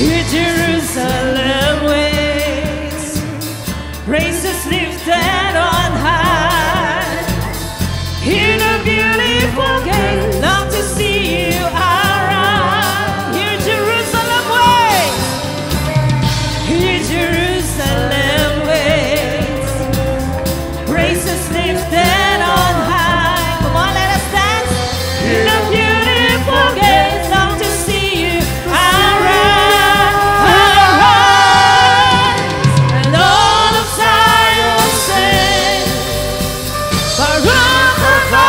Here Jerusalem waits, praises lifted on high. Hear the beautiful gate, long to see you around. Here Jerusalem waits, here Jerusalem waits, praises lifted on high. Come on, let us dance. Hear the beautiful gate, long to see you around. And all of Zion sing, Baruch Haba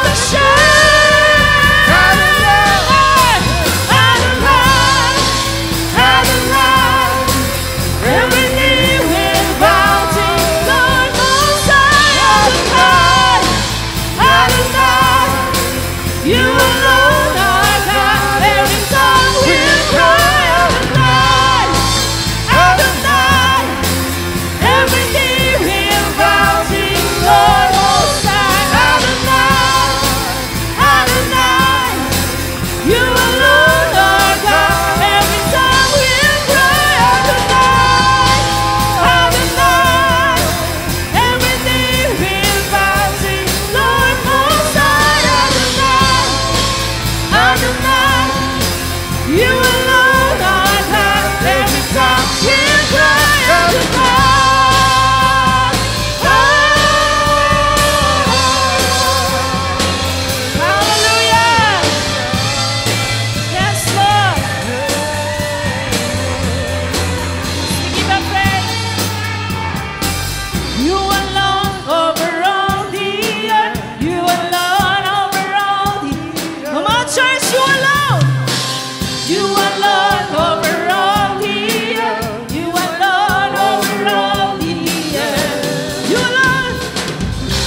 Hashem, Adonai, Adonai. Every knee will bow to Lord Most High. Adonai, Adonai. You alone are God. Every tongue will cry, Adonai, Adonai. Every knee will bow to Lord Most High. Adonai, Adonai. You alone are God. Every tongue will cry, Adonai, Adonai. Every knee will bow to Lord Most High. Adonai, Adonai. You alone are God. Every tongue will cry, Adonai. Hallelujah. Yes, Lord. We give up praise. You alone over all the earth. You alone over all the earth. Come on, church, you alone. You alone over all the earth. You alone over all the earth. You alone.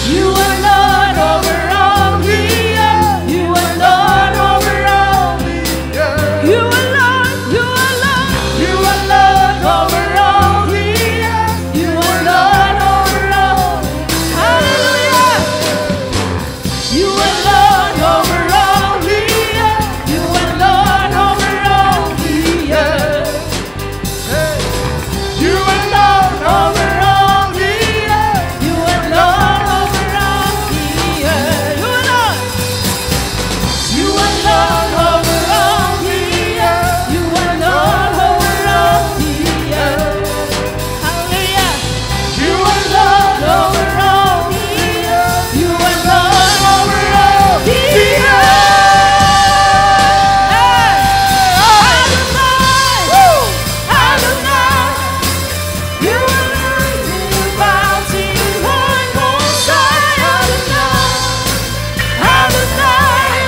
You alone over all the earth. You alone over all the earth. You alone, you alone, you alone over all the earth. You alone over all. Hallelujah. You alone over all the earth. You alone over all the earth. You alone over all the earth. You alone over all the earth. You alone. You alone over all the earth. You alone over all the earth. Hallelujah. You alone over all the earth. You alone over all the earth. Adonai, you alone will bow to Lord Most High. Adonai,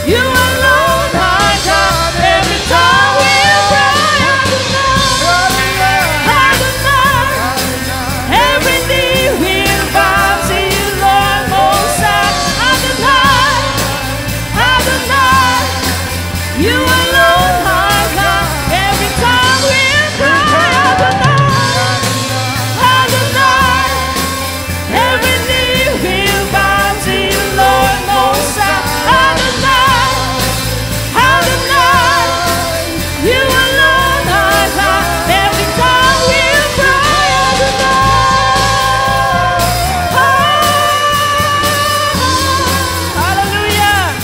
you alone are God. Every tongue will cry, Adonai, every knee will bow to you, Lord Most High. Adonai, you alone are God. Every tongue will cry, Adonai, every knee will bow to you, Lord Most High. Adonai, you alone are God. Every tongue will cry, Hallelujah.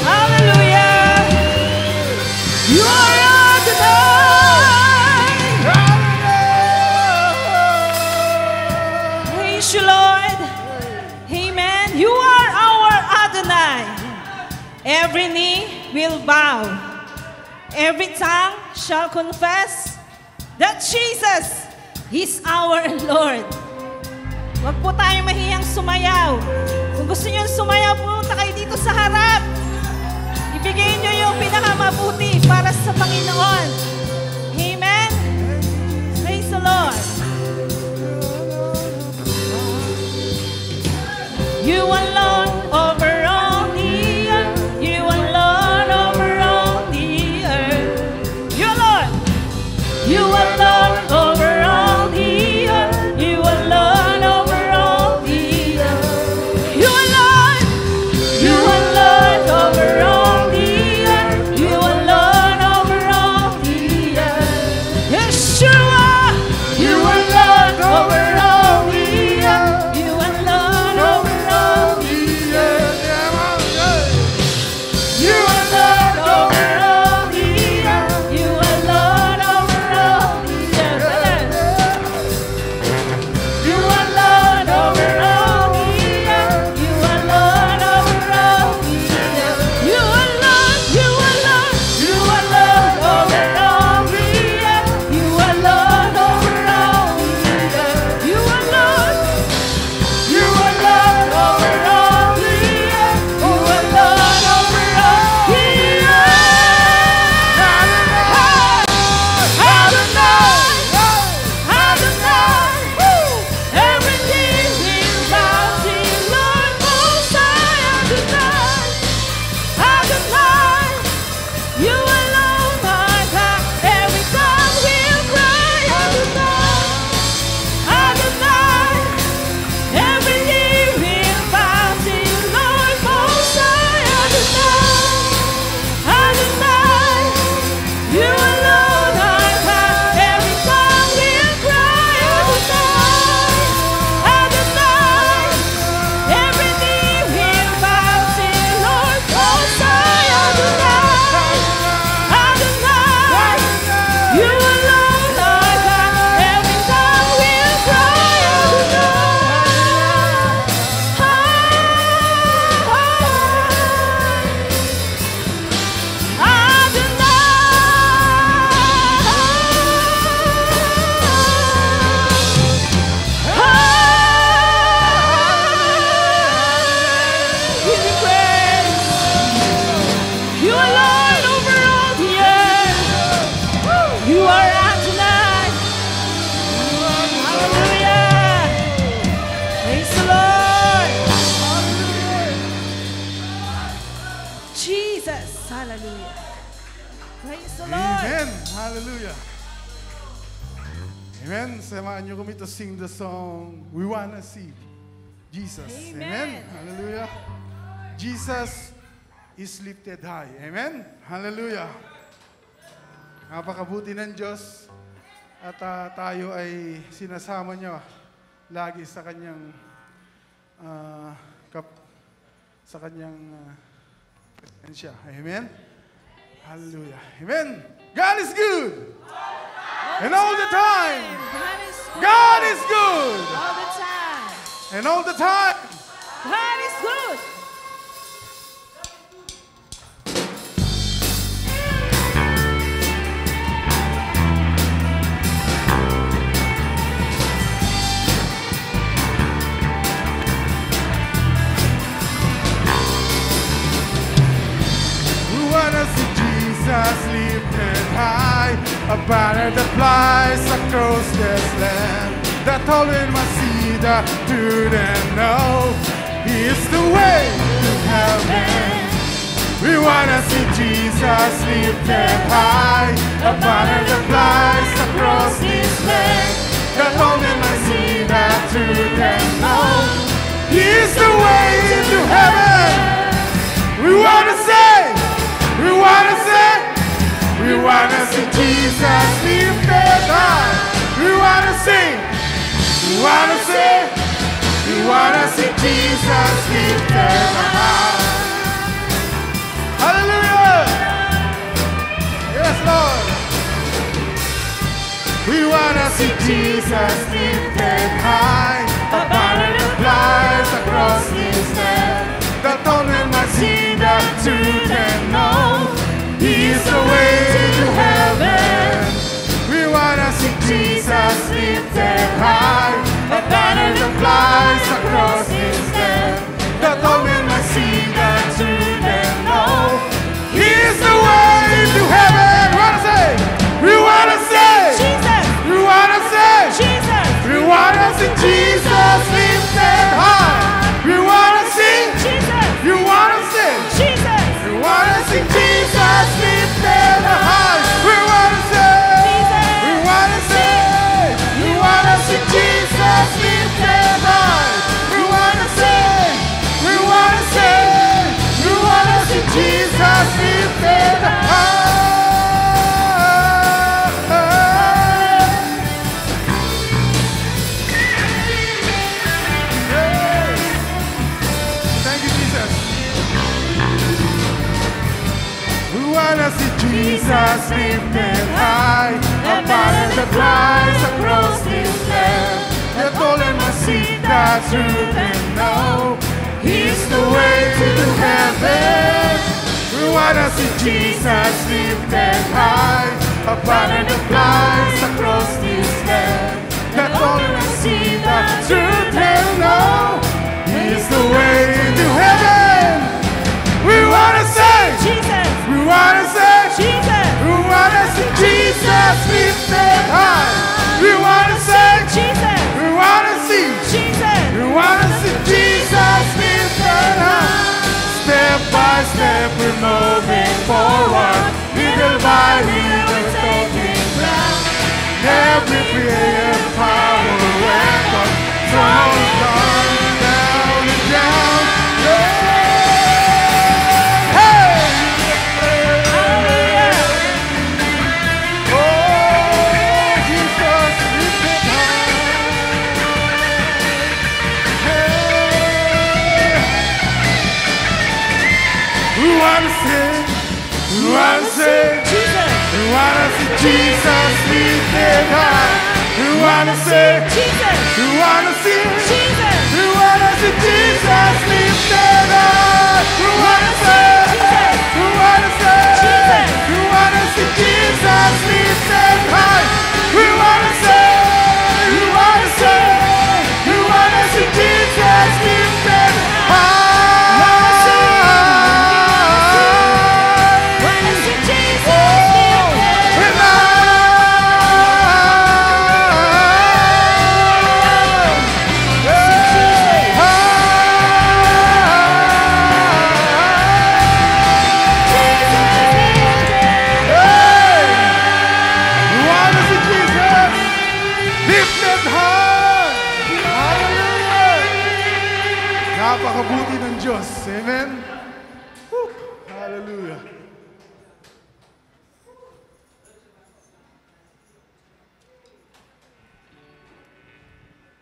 Hallelujah. You are Adonai. Praise you, Lord. Amen. You are our Adonai. Every knee will bow. Every tongue shall confess that Jesus is our Lord. Huwag po tayo mahiyang sumayaw. Kung gusto niyo sumayaw, pumunta kayo dito sa harap. Ibigay niyo yung pinakamabuti para sa Panginoon. Amen? Praise the Lord. You alone over all the earth. You alone over all the earth. You alone over all Jesus. Hallelujah. Praise the Lord. Amen. Hallelujah. Amen. Samahan niyo kami to sing the song, We Wanna See Jesus. Amen. Hallelujah. Jesus is lifted high. Amen. Hallelujah. Napakabuti ng Diyos at tayo ay sinasama niya lagi sa kanyang presensya. Amen. Hallelujah. Amen. God is good. And all the time. God is good. All the time. And all the time. God is good. We wanna see Jesus lifted high, a banner that flies across this land, that all men must see, that do them know He is the way to heaven. We wanna see Jesus lifted high, a banner that flies across this land, that all men must see, that do them know He is the way to heaven. We wanna say, we wanna say, we wanna see Jesus lifted high. We wanna sing, we wanna say, we wanna see Jesus lifted high. Hallelujah! Yes, Lord. We wanna see Jesus lifted high, a banner that flies across this land, that all men might see, that truth and know He is the way to heaven. We wanna see Jesus lifted high, a banner that flies across this land, that all men might see, that truth and know He is the way to heaven. We wanna say, Jesus. we wanna say, Jesus. we wanna see Jesus lifted high. We wanna see, Jesus. you wanna see, Jesus. we wanna see Jesus lifted high. We wanna say, we wanna say, we wanna see Jesus lifted high. We wanna say, we wanna say, we wanna see Jesus lifted high. Thank you, Jesus. We wanna see Jesus lifted high, a banner that flies across this land, that all men must see, that truth and know He's the way to heaven. We wanna see Jesus lifted high, a banner that flies across this land, that all men must see, that truth and know He's the way to heaven. We wanna say, Jesus. we wanna say, Jesus. we wanna see Jesus lifted high. We wanna say, Jesus. we wanna see, Jesus. we wanna see Jesus lifted high. Step by step we're moving forward, little by little taking ground. Every prayer, power, weapon, throwing down and down. Yeah. Hey! Hallelujah. Oh, Jesus, lifted high. Hey. We wanna sing, we wanna sing, Jesus. we wanna see Jesus lifted high. We wanna sing, Jesus. we wanna sing, Jesus. we wanna see Jesus lifted high. We wanna say, we wanna say, we wanna see Jesus lifted high. We wanna say, we wanna say, we wanna see Jesus lifted high. Wanna see Jesus Oh, lifted and napakabuti ng Diyos. Amen? Woo! Hallelujah.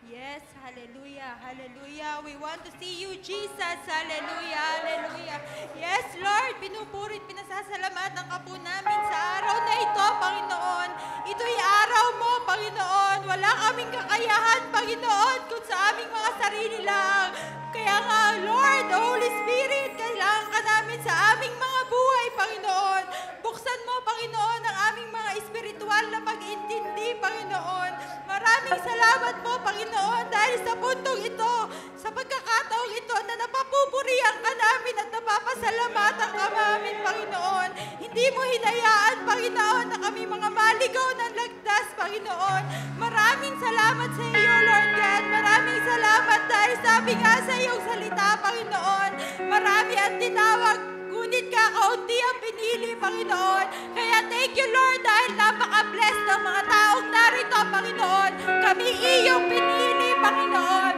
Yes, hallelujah, hallelujah. We want to see you, Jesus. Hallelujah, hallelujah. Yes, Lord, pinupurit, pinasasalamatan ka po namin sa araw na ito, Panginoon. Ito'y araw mo, Panginoon. Wala kaming kakayahan, Panginoon, kung sa aming mga sarili lang. Kaya nga, Lord, Holy Spirit, kailangan ka namin sa aming mga buhay, Panginoon. Buksan mo, Panginoon, ang aming mga espiritual na pag-intindi, Panginoon. Maraming salamat po, Panginoon, dahil sa puntong ito, sa pagkakataong ito, na napapupurihan ka namin at napapasalamatan ka namin, Panginoon. Hindi mo hinayaan, Panginoon, na kami mga maligaw ng lagdas, Panginoon. Maraming salamat sa iyo, Lord God. Maraming salamat dahil sabi nga sa iyong salita, Panginoon. Marami ang tinawag, ngunit kakaunti ang pinili, Panginoon. Kaya thank you, Lord, dahil napaka-bless ng mga taong narito, Panginoon. Kami iyong pinili, Panginoon.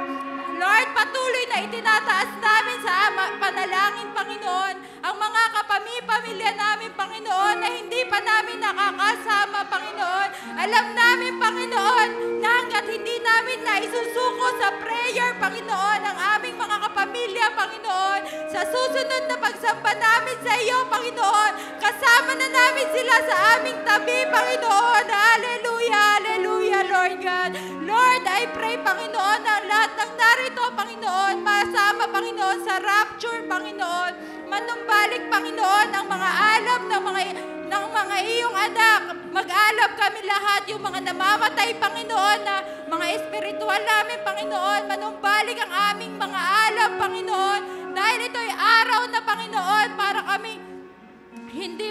Lord, patuloy na itinataas namin sa panalangin, Panginoon, ang mga kapamilya namin, Panginoon, na hindi pa namin nakakasama, Panginoon. Alam namin, Panginoon, na hanggat hindi namin na isusuko sa prayer, Panginoon, ang aming mga kapamilya, Panginoon, sa susunod na pagsamba namin sa iyo, Panginoon, kasama na namin sila sa aming tabi, Panginoon. Hallelujah, hallelujah, Lord God. Lord, I pray, Panginoon, na lahat ng narito, Panginoon, masama, Panginoon, sa rapture, Panginoon. Manumbalik, Panginoon, ang mga alab ng mga iyong anak. Mag-alab kami lahat, yung mga namamatay, Panginoon, na mga espiritual namin, Panginoon. Manumbalik ang aming mga alab, Panginoon. Dahil ito'y araw na, Panginoon, para kami hindi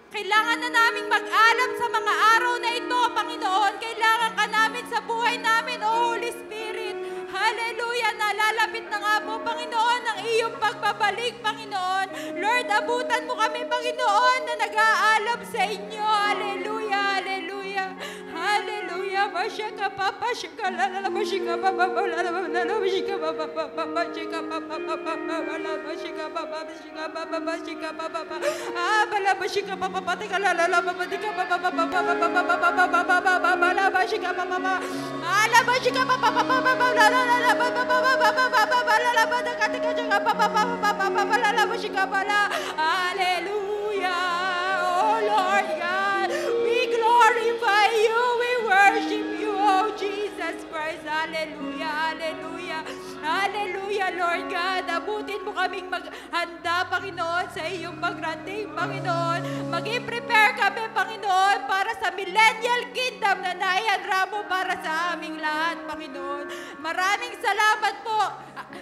kailangan na naming mag-alab sa mga araw na ito, Panginoon. Kailangan ka namin sa buhay namin, O Holy Spirit. Hallelujah! Nalalapit na nga po, Panginoon, ang iyong pagbabalik, Panginoon. Lord, abutan mo kami, Panginoon, na nag-aalab sa inyo. Hallelujah! Hallelujah! Hallelujah! Masyaka papa, syaka lalala, masyaka papa, lalala, masyaka papa, masyaka papa, masyaka papa, masyaka papa, masyaka papa, bala, masyaka papa, patika lalala, patika papa, bala, masyaka papa, ala, masyaka papa, lalala, bala, patika, syaka papa, lalala, masyaka pala. Hallelujah! Oh Lord God, we glorify you, we worship you, oh Jesus Christ. Hallelujah, hallelujah, hallelujah, Lord God. Abutin mo kaming maghanda, Panginoon, sa iyong pagrating, Panginoon. Mag-i-prepare kami, Panginoon, para sa millennial kingdom na naihandra mo para sa aming lahat, Panginoon. Maraming salamat po.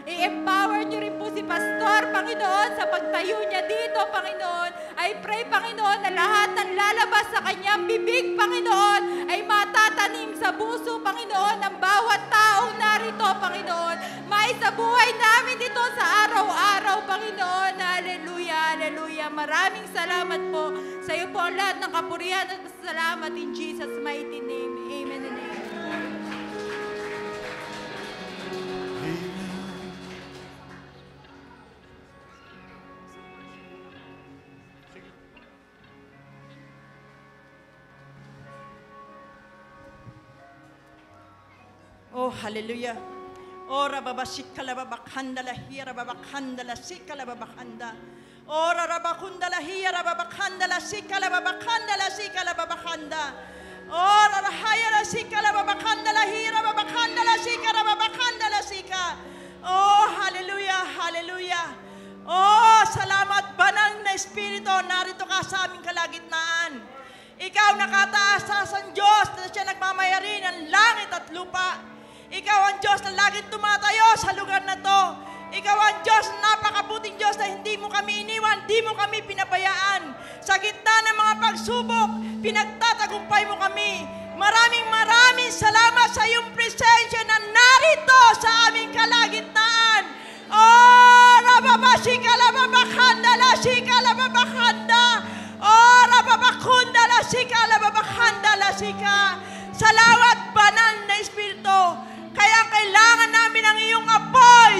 I-empower niyo rin po si Pastor, Panginoon, sa pagtayo niya dito, Panginoon. I pray, Panginoon, na lahat ng lalabas sa kanyang bibig, Panginoon, ay matatanim sa puso, Panginoon, ng bawat taong narito, Panginoon. May sa buhay namin dito sa araw-araw, Panginoon. Hallelujah, hallelujah. Maraming salamat po. Sa iyo po ang lahat ng kapurihan at salamat in Jesus' mighty name. Amen and amen. Oh, hallelujah. Ora babashika la babakhanda la hira babakhanda la sika la babakhanda. Ora rabakunda la hira babakhanda la sika la babakhanda la sika la babakhanda. Ora rahaya la sika la babakhanda la hira babakhanda la sika la babakhanda la sika. Oh, hallelujah, hallelujah. Oh, salamat banal na Espiritu, narito ka sa aming kalagitnaan. Ikaw nakataas sa Diyos na siya nagmamayari ng langit at lupa. Ikaw ang Diyos na laging tumatayo sa lugar na to. Ikaw ang Diyos, napakabuting Diyos na hindi mo kami iniwan, hindi mo kami pinabayaan. Sa gitna ng mga pagsubok, pinagtatagumpay mo kami. Maraming salamat sa iyong presensya na narito sa aming kalagitnaan. Oh, rababashika lababakanda la shika lababakanda. Oh, rababakunda la shika lababakanda la shika. Salawat banal na Espiritu. Kaya kailangan namin ang iyong apoy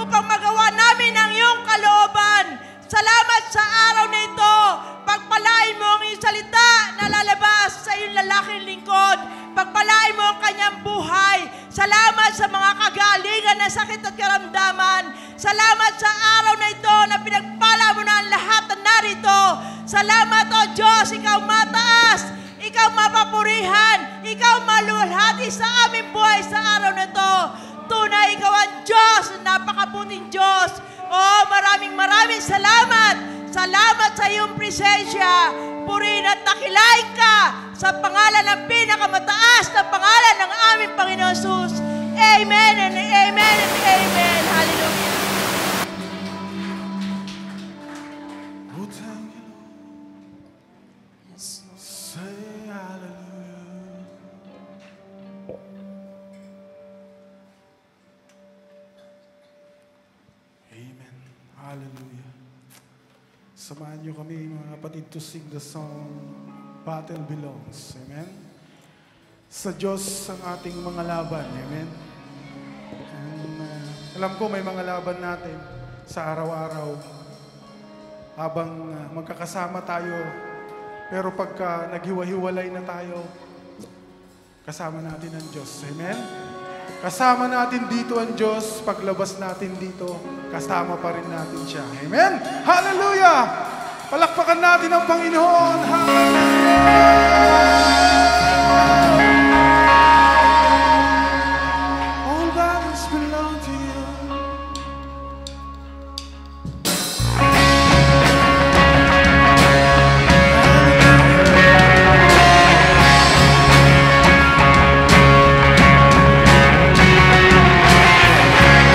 upang magawa namin ang iyong kalooban. Salamat sa araw na ito. Pagpalain mo ang iyong salita na lalabas sa iyong lalaking lingkod. Pagpalain mo ang kanyang buhay. Salamat sa mga kagalingan ng sakit at karamdaman. Salamat sa araw na ito na pinagpala mo na ang lahat na narito. Salamat, O Diyos, ikaw mataas, ikaw mapapurihan, ikaw maluwalhati sa aming buhay sa araw na ito. Tunay, ikaw ang Diyos, napakabuting Diyos. Oh, maraming salamat. Salamat sa iyong presensya. Purihin at takilain ka sa pangalan ng pinakamataas na pangalan ng aming Panginoon Jesus. Amen and amen and amen. Hallelujah. Oh, thank you, Lord. Say hallelujah. Amen. Hallelujah. Samahan niyo kami, mga kapatid, to sing the song, Battle Belongs. Amen. Sa Diyos ang ating mga laban. Amen. And, alam ko may mga laban natin sa araw-araw habang magkakasama tayo. Pero pagka naghiwa-hiwalay na tayo, kasama natin ang Diyos. Amen. Kasama natin dito ang Diyos. Paglabas natin dito, kasama pa rin natin siya. Amen. Hallelujah! Palakpakan natin ang Panginoon. All battles belong to you.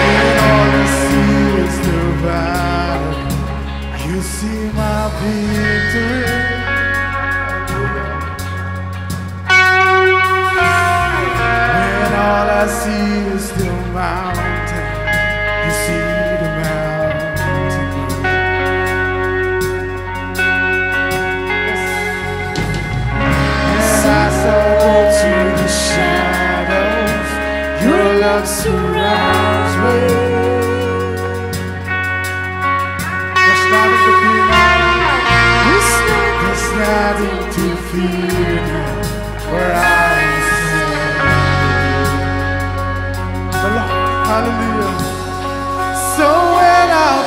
When all I see is the battle, you see my victory. When all I see is the mountain, you see the mountain. As I fall to the shadows, your love surrounds me. There's nothing to fear now. There's nothing to fear now. Where I stand. The Lord, hallelujah. So when I'll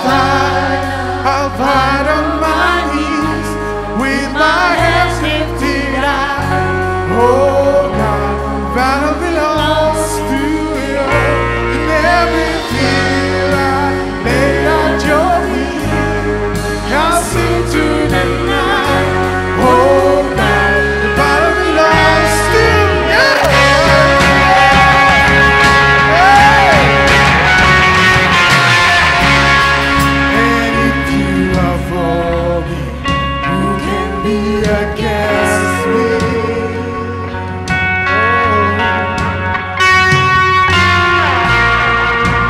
fight on my knees with my hands lifted high. Oh God, battle belongs to you. And every fear I lay at your feet, I'll sing to the night. Oh God, the battle belongs to you. Hey! And if you are for me, who can be against me?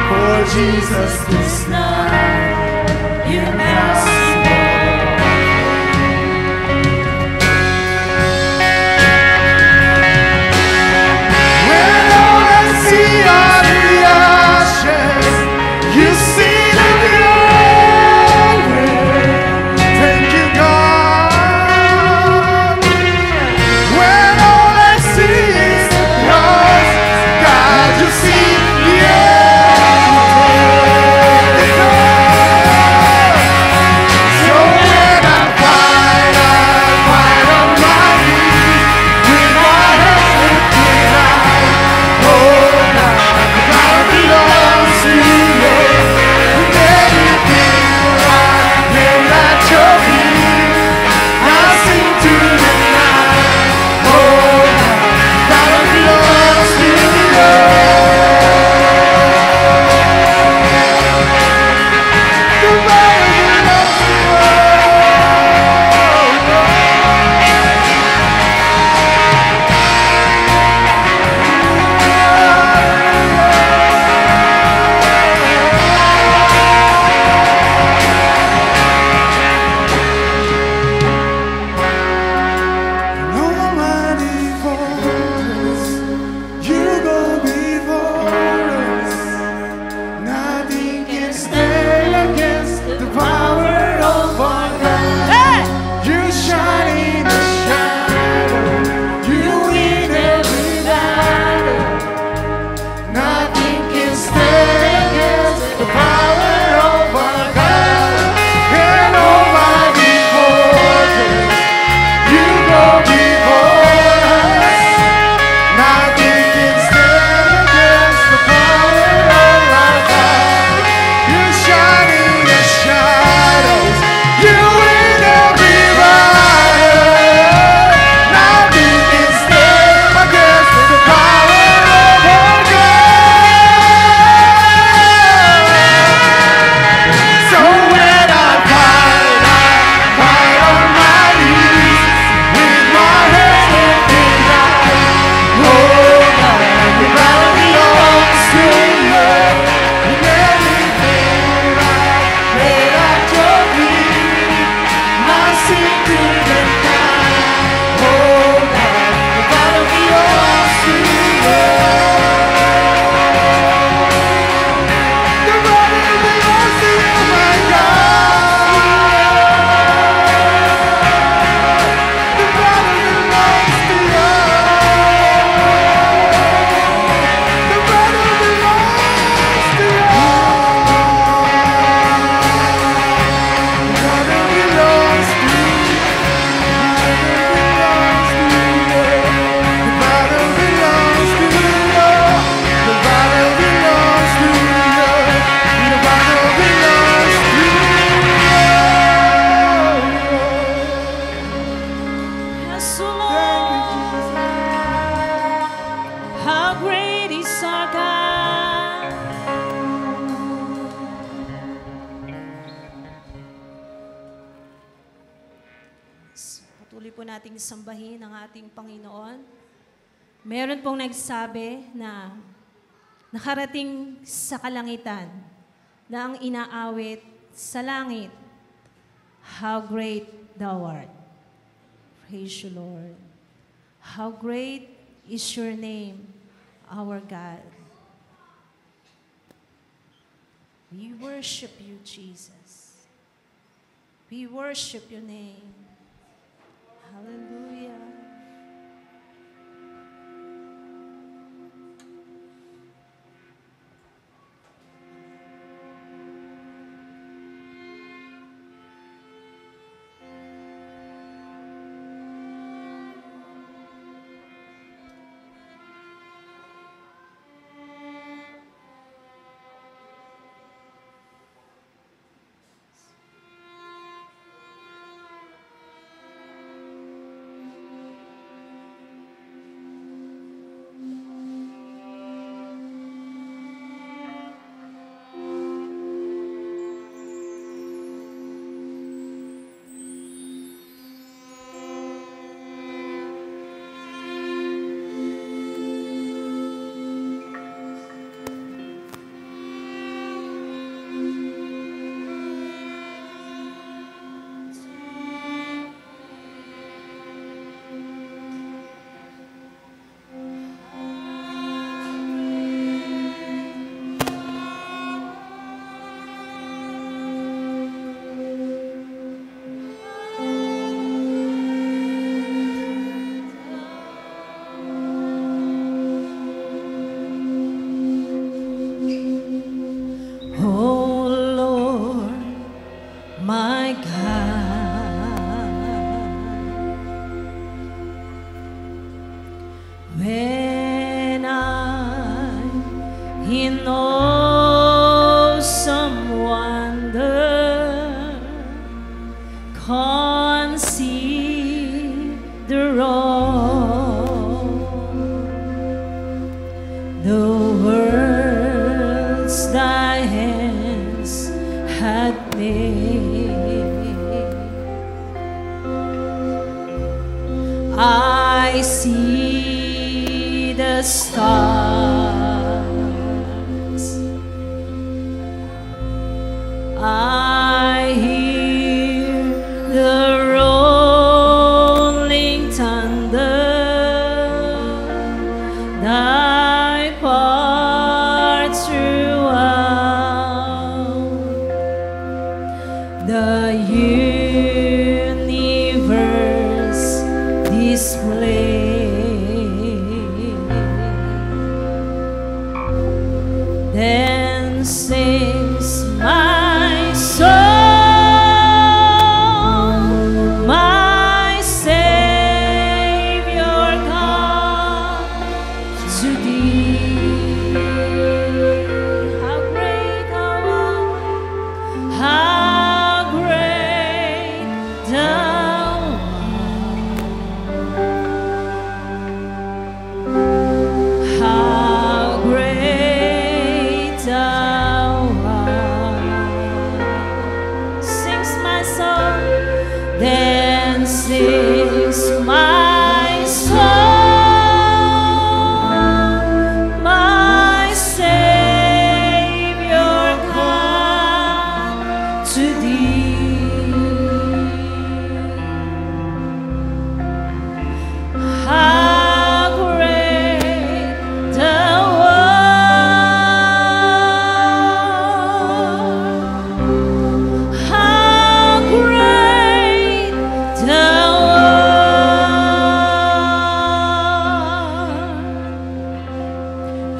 For Jesus this night, impossible. When all I see are the ashes, you see the glory. Thank you, God. When all I see is the cross, God, you see the so when I fight on my knees with my hands lifted high. Oh God, the battle belongs to you. And everything I lay at your feet, I'll sing to the night. Oh God, the battle belongs to you. The battle belongs to you. No mighty fortress, you go before us. Nothing can Patuloy po nating sambahin ang ating Panginoon. Meron pong nagsabi na nakarating sa kalangitan na ang inaawit sa langit, how great thou art. Praise you, Lord. How great is your name, our God. We worship you, Jesus. We worship your name. Hallelujah. In awesome wonder, consider all the worlds thy hands had made. I see the stars, I hear the rolling thunder, thy part throughout the universe display. Then sings my soul, my Savior God, to thee. How great thou art, how great thou art, how great thou art. Sings my soul, then sings my soul, my Savior God, to thee. How great thou art, how great thou art.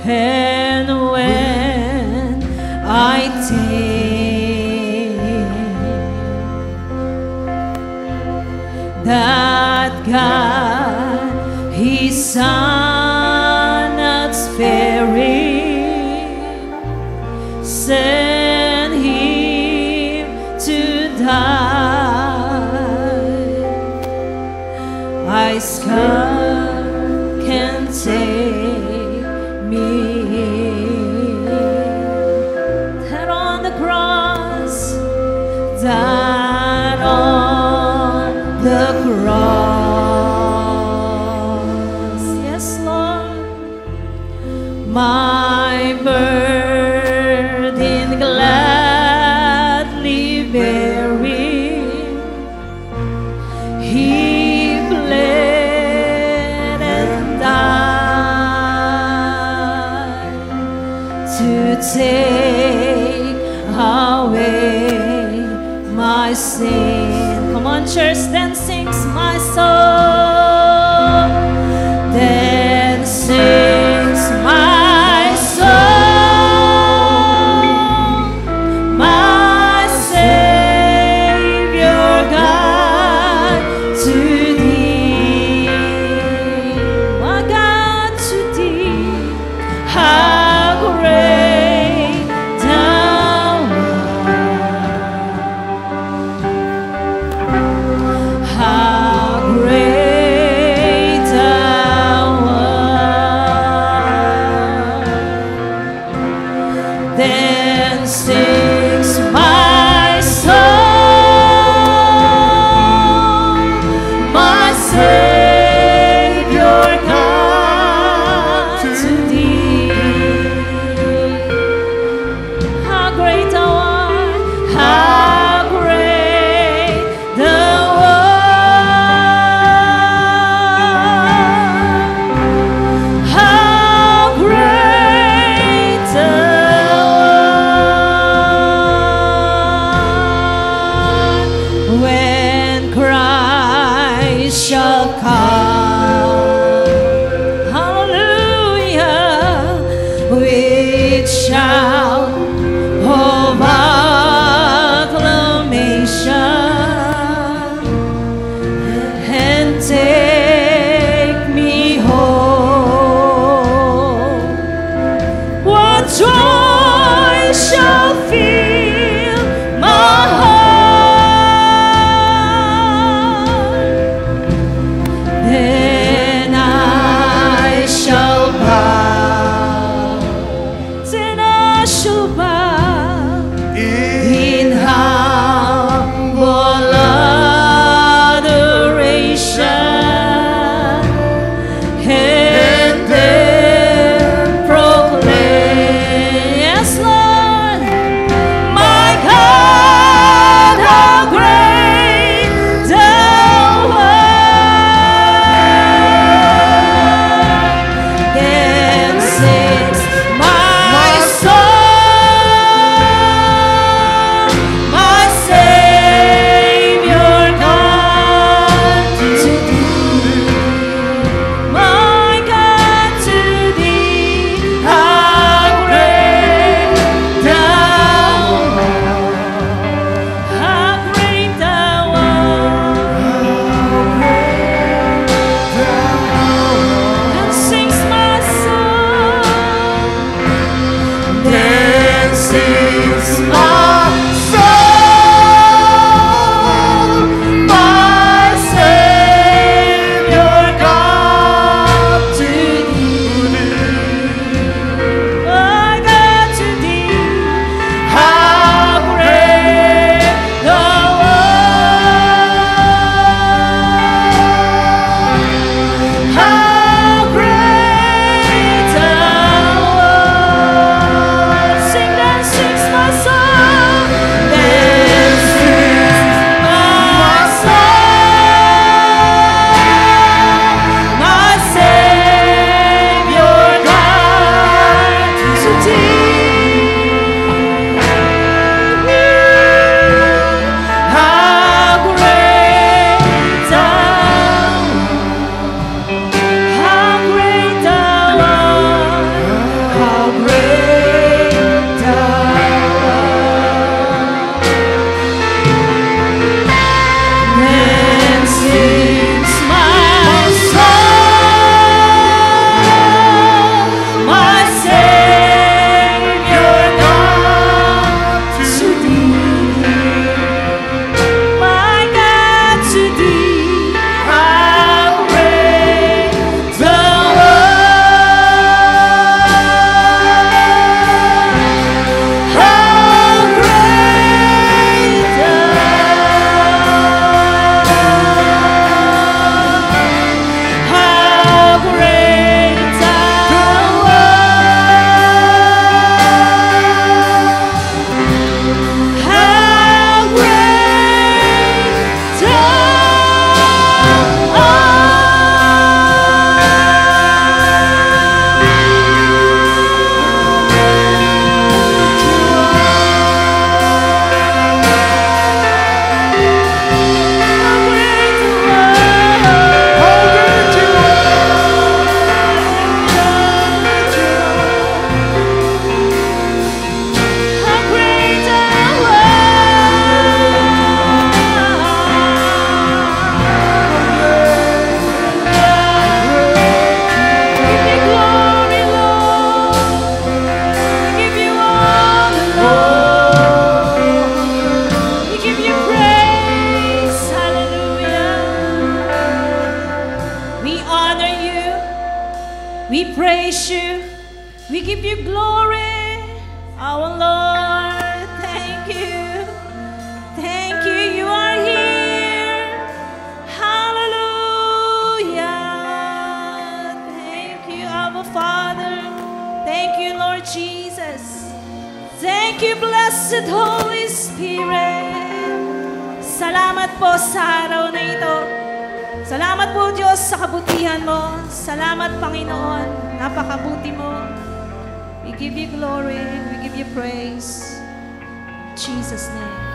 And when I think that God, His Son not sparing, sent Him to die, I scarce can take me. That on the cross, that on the cross, sin. Come on, church, then sings my soul. Then sings my soul, my Savior God, to thee, my God, to thee. How great thou art. How great thou art. Then sings my soul, my Savior God, to thee. How great thou art, how great thou art, how great thou art. When Christ shall come, hallelujah, with shout of acclamation, and take me home. What joy shall fill my heart Thank you, blessed Holy Spirit. Salamat po sa araw na ito. Salamat po, Diyos, sa kabutihan mo. Salamat, Panginoon. Napakabuti mo. We give you glory. We give you praise. In Jesus' name.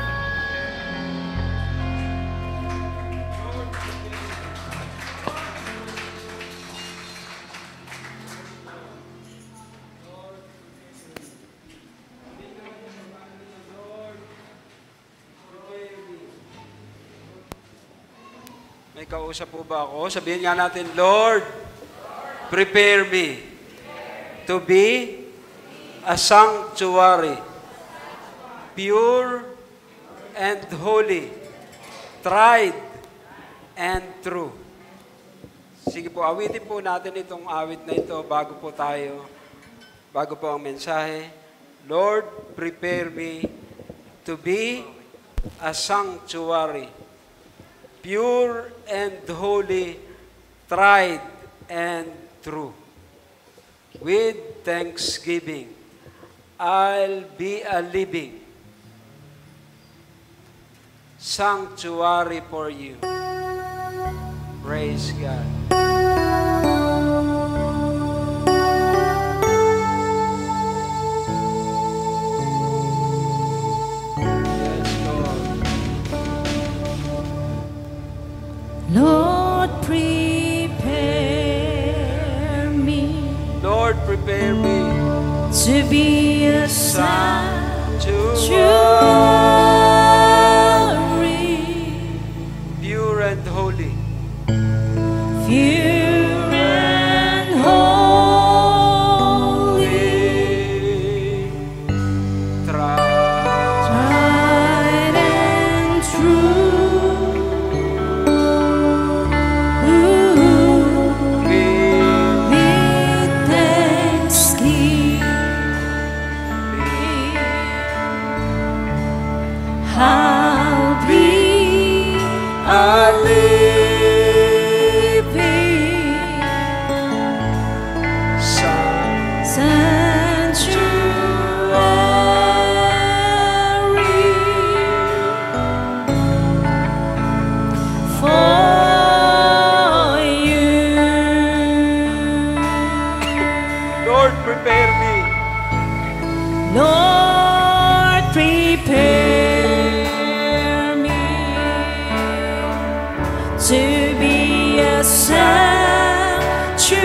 May kausap po ba ako? Sabihin nga natin, Lord, prepare me to be a sanctuary, pure and holy, tried and true. Sige po, awitin po natin itong awit na ito bago po ang mensahe. Lord, prepare me to be a sanctuary, pure and holy, tried and true. With thanksgiving, I'll be a living sanctuary for you. Praise God. Lord, prepare me. Lord, prepare me To be a sanctuary, pure and holy, pure and holy, tried and true. With thanksgiving, I'll be a living sanctuary for you. Lord, prepare me Lord, prepare me to be a sanctuary,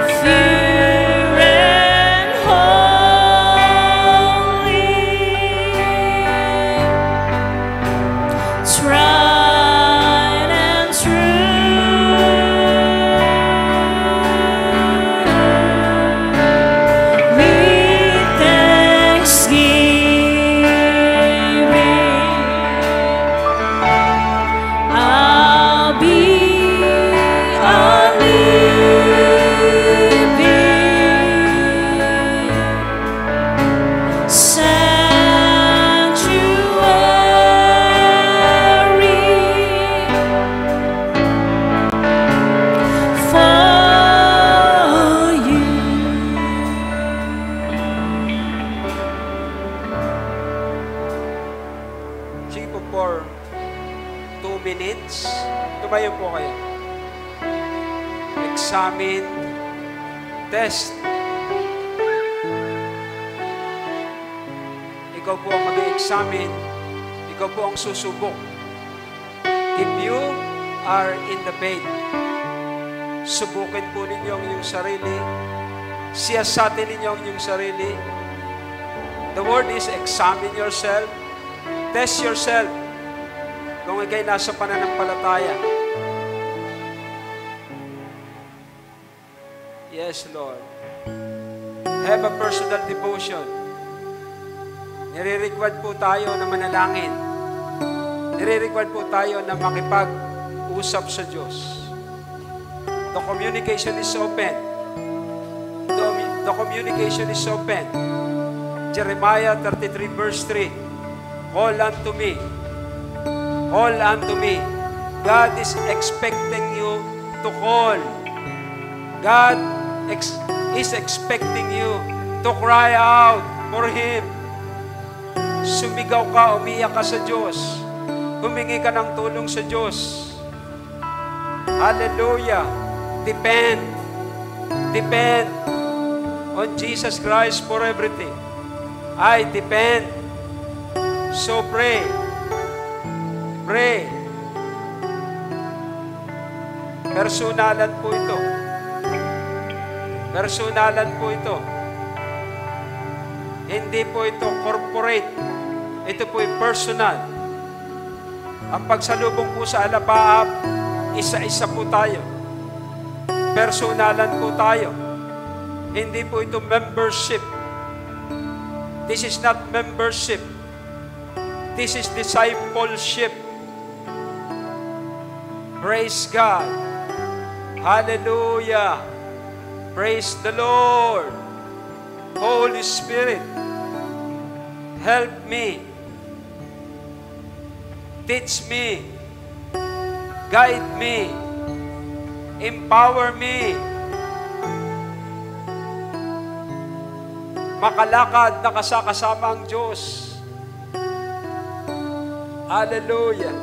pure and holy, tried and true. With thanksgiving, I'll be a living sanctuary for you. Sige po for 2 minutes. Tumayo po kayo. Examine, test. Ikaw po ang mag-examine. Ikaw po ang susubok. If you are in the faith, subukin po ninyo ang inyong sarili. Siyasatin ninyo ang inyong sarili. The word is examine yourself. Test yourself. Kung ikay nasa pananampalataya. Yes, Lord. Have a personal devotion. Nire-require po tayo na manalangin. Nire-require po tayo na makipag-usap sa Diyos. The communication is open. The communication is open. Jeremiah 33 verse 3. Call unto me. Call unto me. God is expecting you to call. God is expecting you to cry out for Him. Sumigaw ka, umiyak ka sa Diyos. Humingi ka ng tulong sa Diyos. Hallelujah. Depend on Jesus Christ for everything. I depend. So pray. Pray. Personalan po ito. Personalan po ito. Hindi po ito corporate. Ito po ay personal. Ang pagsalubong po sa alapaap, isa-isa po tayo. Personalan po tayo. Hindi po ito membership. This is not membership. This is discipleship. Praise God. Hallelujah. Praise the Lord. Holy Spirit, help me. Teach me. Guide me. Empower me. Makalakad na kasama ang Diyos. Hallelujah.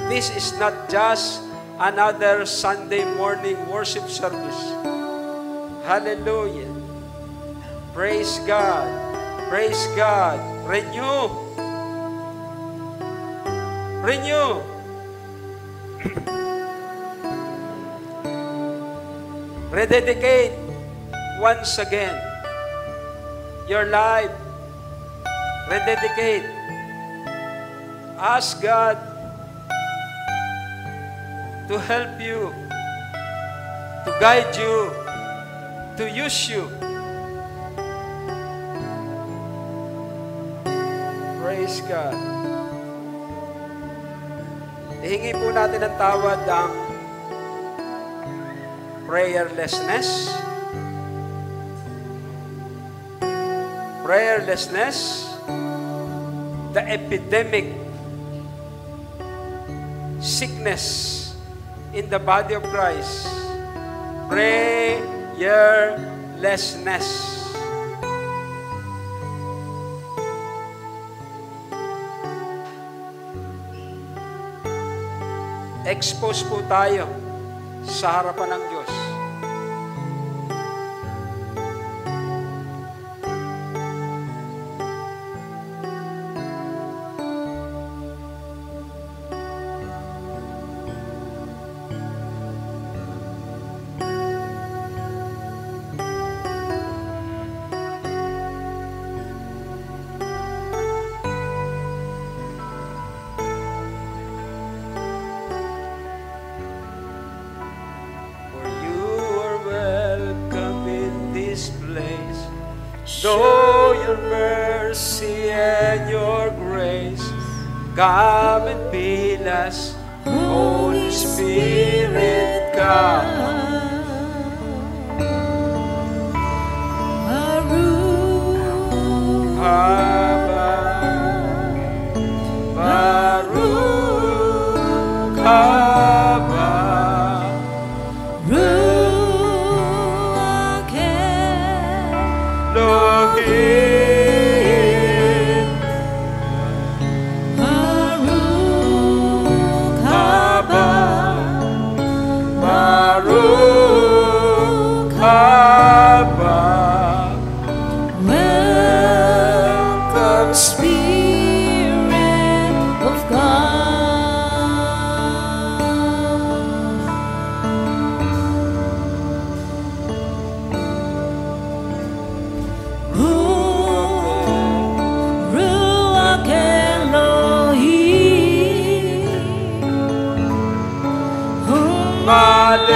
This is not just another Sunday morning worship service. Hallelujah. Praise God. Praise God. Renew. Renew. Rededicate once again your life. Rededicate. Ask God to help you, to guide you, to use you. Praise God. Ihingi po natin ang tawad ang prayerlessness. Prayerlessness, the epidemic sickness in the body of Christ. Prayerlessness. Expose po tayo sa harapan ng Diyos. Show your mercy and your grace. Come and fill us, Holy Spirit, come. Baruch haba, Elohim, Baruch haba, Baruch haba. Welcome, Spirit of God. Ruach Elohim, Malel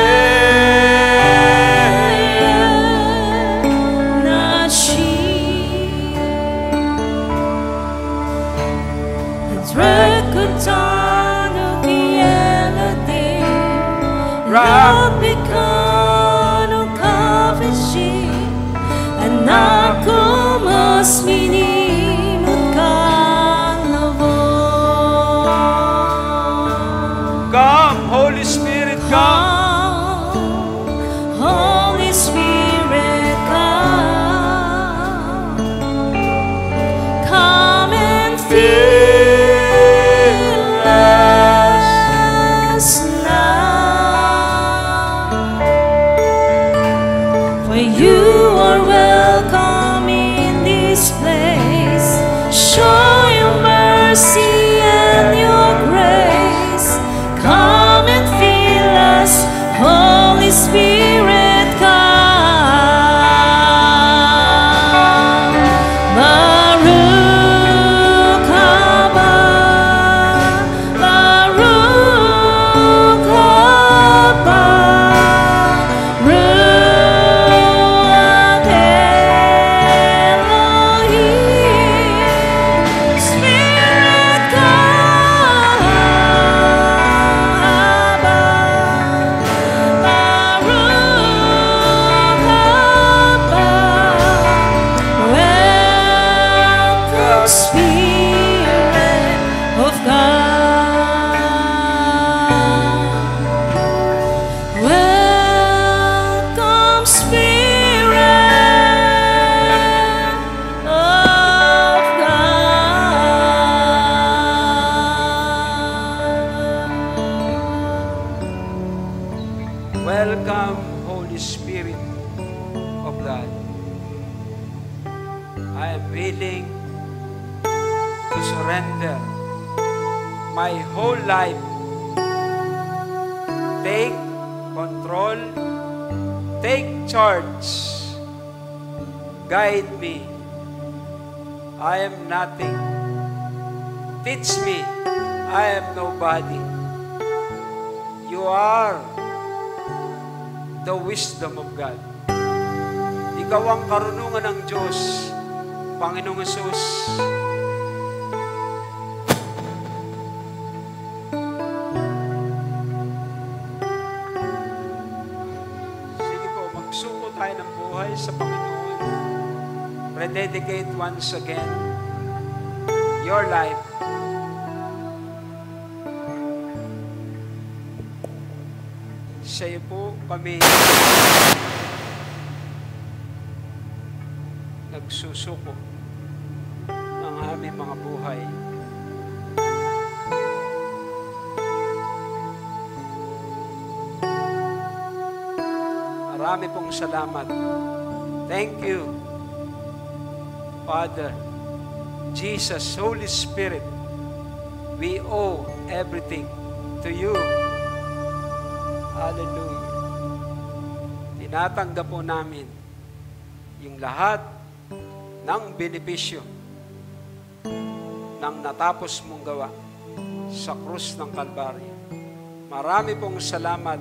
For you are welcome in this place. Show your mercy and your grace. Come and fill us, Holy Spirit, come. Baruch haba, Baruch haba, Ruach Elohim, Spirit come. Baruch haba, welcome Spirit of God. Welcome Spirit of God. Welcome, Holy Spirit of God. I am willing to surrender my whole life. Take control, take charge, guide me. I am nothing. Teach me, I am nobody. You are the wisdom of God. Ikaw ang karunungan ng Diyos, Panginoong Hesus. Sige po, magsuko tayo ng buhay sa Panginoon. Rededicate once again your life. Sa iyo po kami nagsusuko ng aming mga buhay. Marami pong salamat. Thank you, Father, Jesus, Holy Spirit. We owe everything to you. Hallelujah. Tinatanggap po namin yung lahat ng benepisyo ng natapos mong gawa sa krus ng Kalbaryo. Marami pong salamat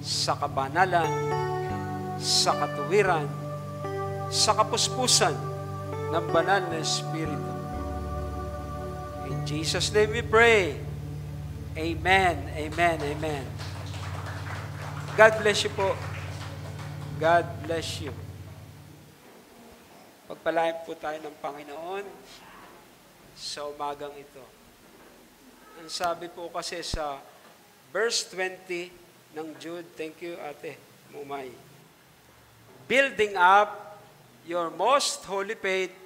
sa kabanalan, sa katuwiran, sa kapuspusan ng banal na Espiritu. In Jesus' name we pray. Amen, amen, amen. God bless you po. God bless you. Pagpalain po tayo ng Panginoon sa umagang ito. Ang sabi po kasi sa verse 20 ng Jude, thank you Ate Mumay, building up your most holy faith,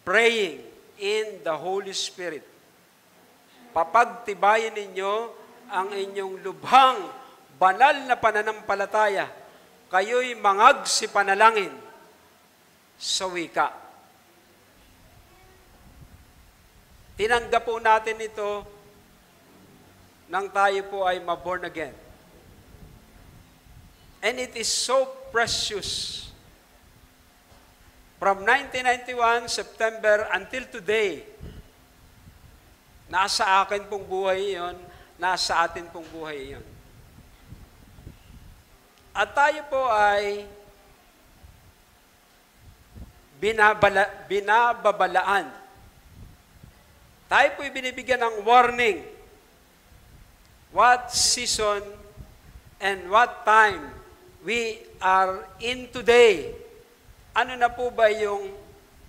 praying in the Holy Spirit. Papagtibayin ninyo ang inyong lubhang banal na pananampalataya, kayo'y mangag si panalangin sa wika. Tinanggap po natin ito nang tayo po ay ma-born again. And it is so precious. From 1991, September, until today, nasa akin pong buhay iyon, nasa atin pong buhay iyon. At tayo po ay binababalaan. Tayo po ay binibigyan ng warning. What season and what time we are in today. Ano na po ba yung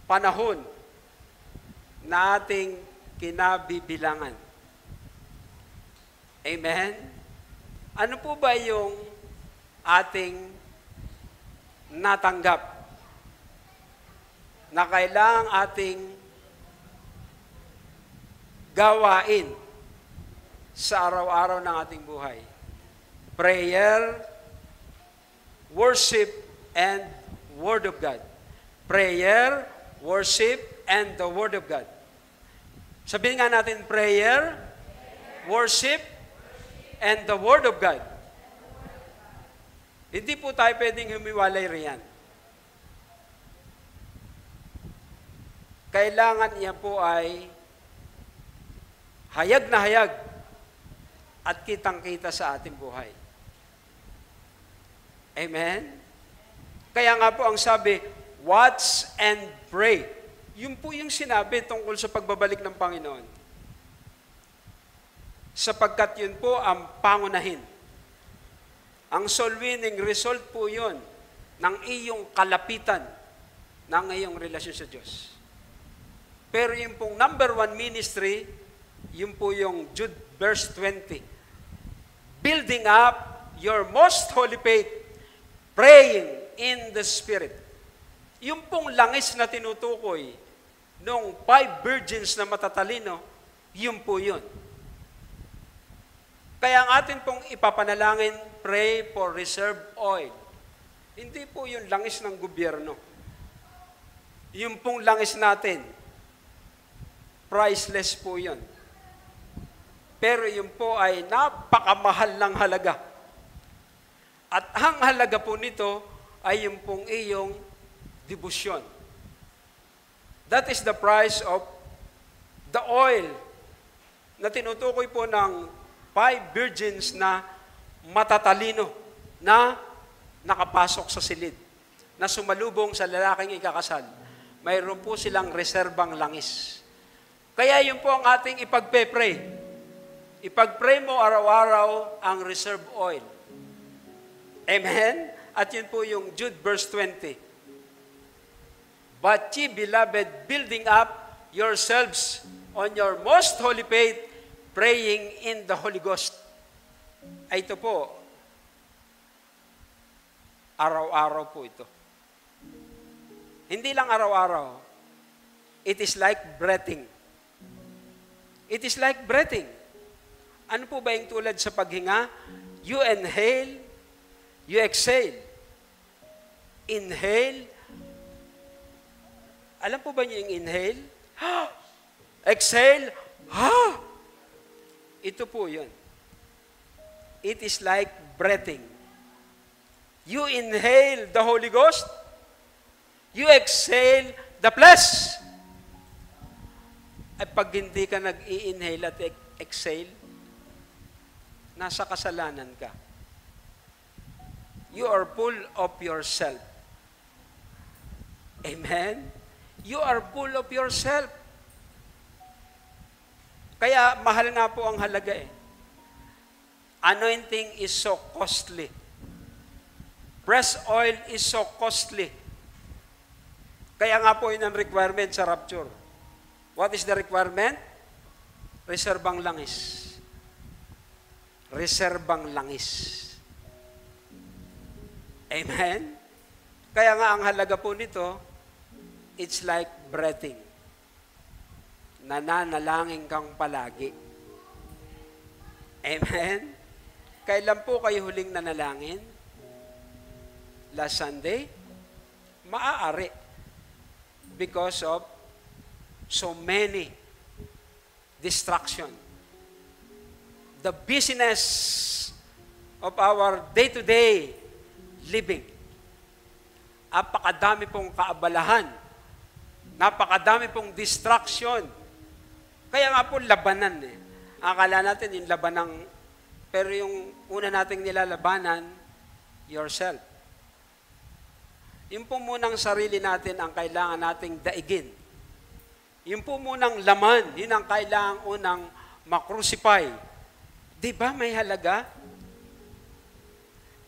panahon na ating kinabibilangan? Amen? Ano po ba yung ating natanggap na kailangang ating gawain sa araw-araw ng ating buhay? Prayer, worship, and Word of God. Prayer, worship, and the Word of God. Sabihin nga natin, prayer, worship, and the Word of God. Hindi po tayo pwedeng humiwalay riyan. Kailangan niya po ay hayag na hayag at kitang-kita sa ating buhay. Amen? Kaya nga po ang sabi, watch and pray. Yun po yung sinabi tungkol sa pagbabalik ng Panginoon. Sapagkat yun po ang pangunahin. Ang soul winning result po yun ng iyong kalapitan ng iyong relasyon sa Diyos. Pero yung pong number 1 ministry, yun po yung Jude verse 20. Building up your most holy faith, praying in the Spirit. Yung pong langis na tinutukoy nung 5 virgins na matatalino, yun po yun. Kaya ang atin pong ipapanalangin, pray for reserve oil. Hindi po yung langis ng gobyerno. Yung pong langis natin, priceless po yun. Pero yun po ay napakamahal ng halaga. At ang halaga po nito ay yung pong iyong debosyon. That is the price of the oil na tinutukoy po ng 5 virgins na matatalino na nakapasok sa silid, na sumalubong sa lalaking ikakasal. Mayroon po silang reserbang langis. Kaya yun po ang ating ipagpe-pray. Ipag-pray mo araw-araw ang reserve oil. Amen? At yun po yung Jude verse 20. But ye, beloved, building up yourselves on your most holy faith, praying in the Holy Ghost. Ay, ito po, araw-araw po ito. Hindi lang araw-araw. It is like breathing. It is like breathing. Ano po ba yung tulad sa paghinga? You inhale, you exhale. Inhale. Alam po ba niyo yung inhale? Exhale. Ito po yun. It is like breathing. You inhale the Holy Ghost. You exhale the flesh. At pag hindi ka nag-i-inhale at exhale, nasa kasalanan ka. You are full of yourself. Amen? You are full of yourself. Kaya mahal nga po ang halaga eh. Anointing is so costly. Fresh oil is so costly. Kaya nga po yun ang requirement sa rapture. What is the requirement? Reserbang langis. Reserbang langis. Amen? Kaya nga ang halaga po nito, it's like breathing. Nananalangin kang palagi. Amen? Kailan po kayo huling nanalangin? Last Sunday? Maaari. Because of so many distraction. The busyness of our day-to-day living. Napakadami pong kaabalahan. Napakadami pong distraction. Kaya nga po labanan eh. Akala natin yung labanang, pero yung una nating nilalabanan, yourself. Yung po munang sarili natin ang kailangan nating daigin. Yung po munang laman, yun ang kailangan unang makrusipay. Di ba may halaga?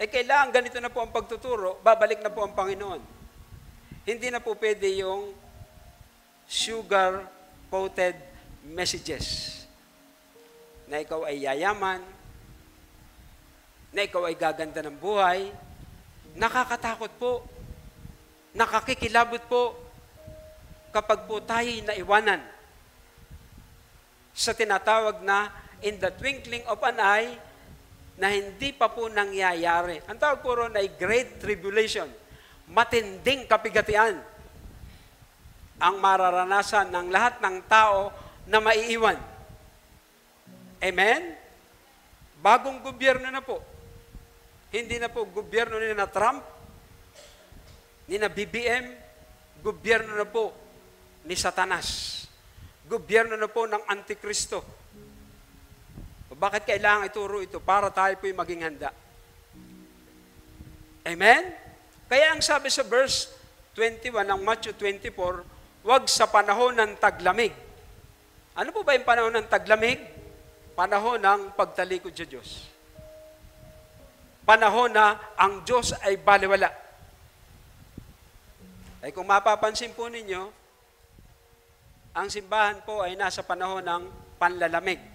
Eh kailangan ganito na po ang pagtuturo, babalik na po ang Panginoon. Hindi na po pwede yung sugar-coated messages na ikaw ay yayaman, na ikaw ay gaganda ng buhay. Nakakatakot po. Nakakikilabot po kapag po tayo'y naiwanan sa tinatawag na in the twinkling of an eye na hindi pa po nangyayari. Ang tawag po ron ay Great Tribulation. matinding kapigatian ang mararanasan ng lahat ng tao na maiiwan. Amen? Bagong gobyerno na po. Hindi na po gobyerno ni na Trump, ni na BBM, gobyerno na po ni Satanas. Gobyerno na po ng Antikristo. Bakit kailangan ituro ito? Para tayo po'y maging handa. Amen? Kaya ang sabi sa verse 21 ng Matthew 24, huwag sa panahon ng taglamig. Ano po ba yung panahon ng taglamig? Panahon ng pagtalikod sa Diyos. Panahon na ang Diyos ay baliwala. Ay kung mapapansin po ninyo, ang simbahan po ay nasa panahon ng panlalamig.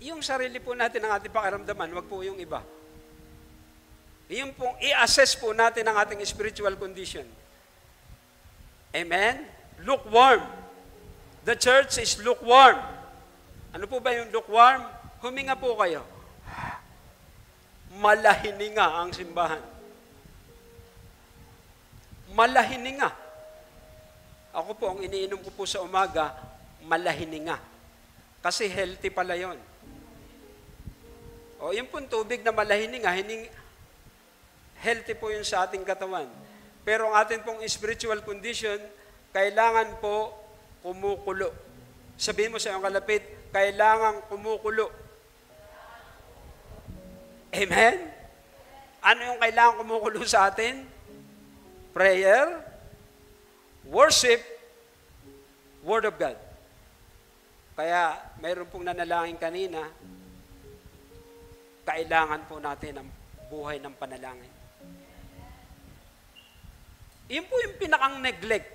Yung sarili po natin ang ating pakiramdaman, wag po yung iba. Yung pong i-assess po natin ang ating spiritual condition. Amen? Lukewarm. The church is lukewarm. Ano po ba yung lukewarm? Huminga po kayo. Malahininga ang simbahan. Malahininga. Ako po, ang iniinom ko po sa umaga, malahininga. Kasi healthy pala yon. O, yung pong tubig na malahininga, healthy po yun sa ating katawan. Pero ang ating pong spiritual condition, kailangan po kumukulo. Sabihin mo sa iyong kalapit, kailangan kumukulo. Amen? Ano yung kailangan kumukulo sa atin? Prayer, worship, Word of God. Kaya mayroon pong nanalangin kanina, kailangan po natin ang buhay ng panalangin. Yun po yung pinakang neglect.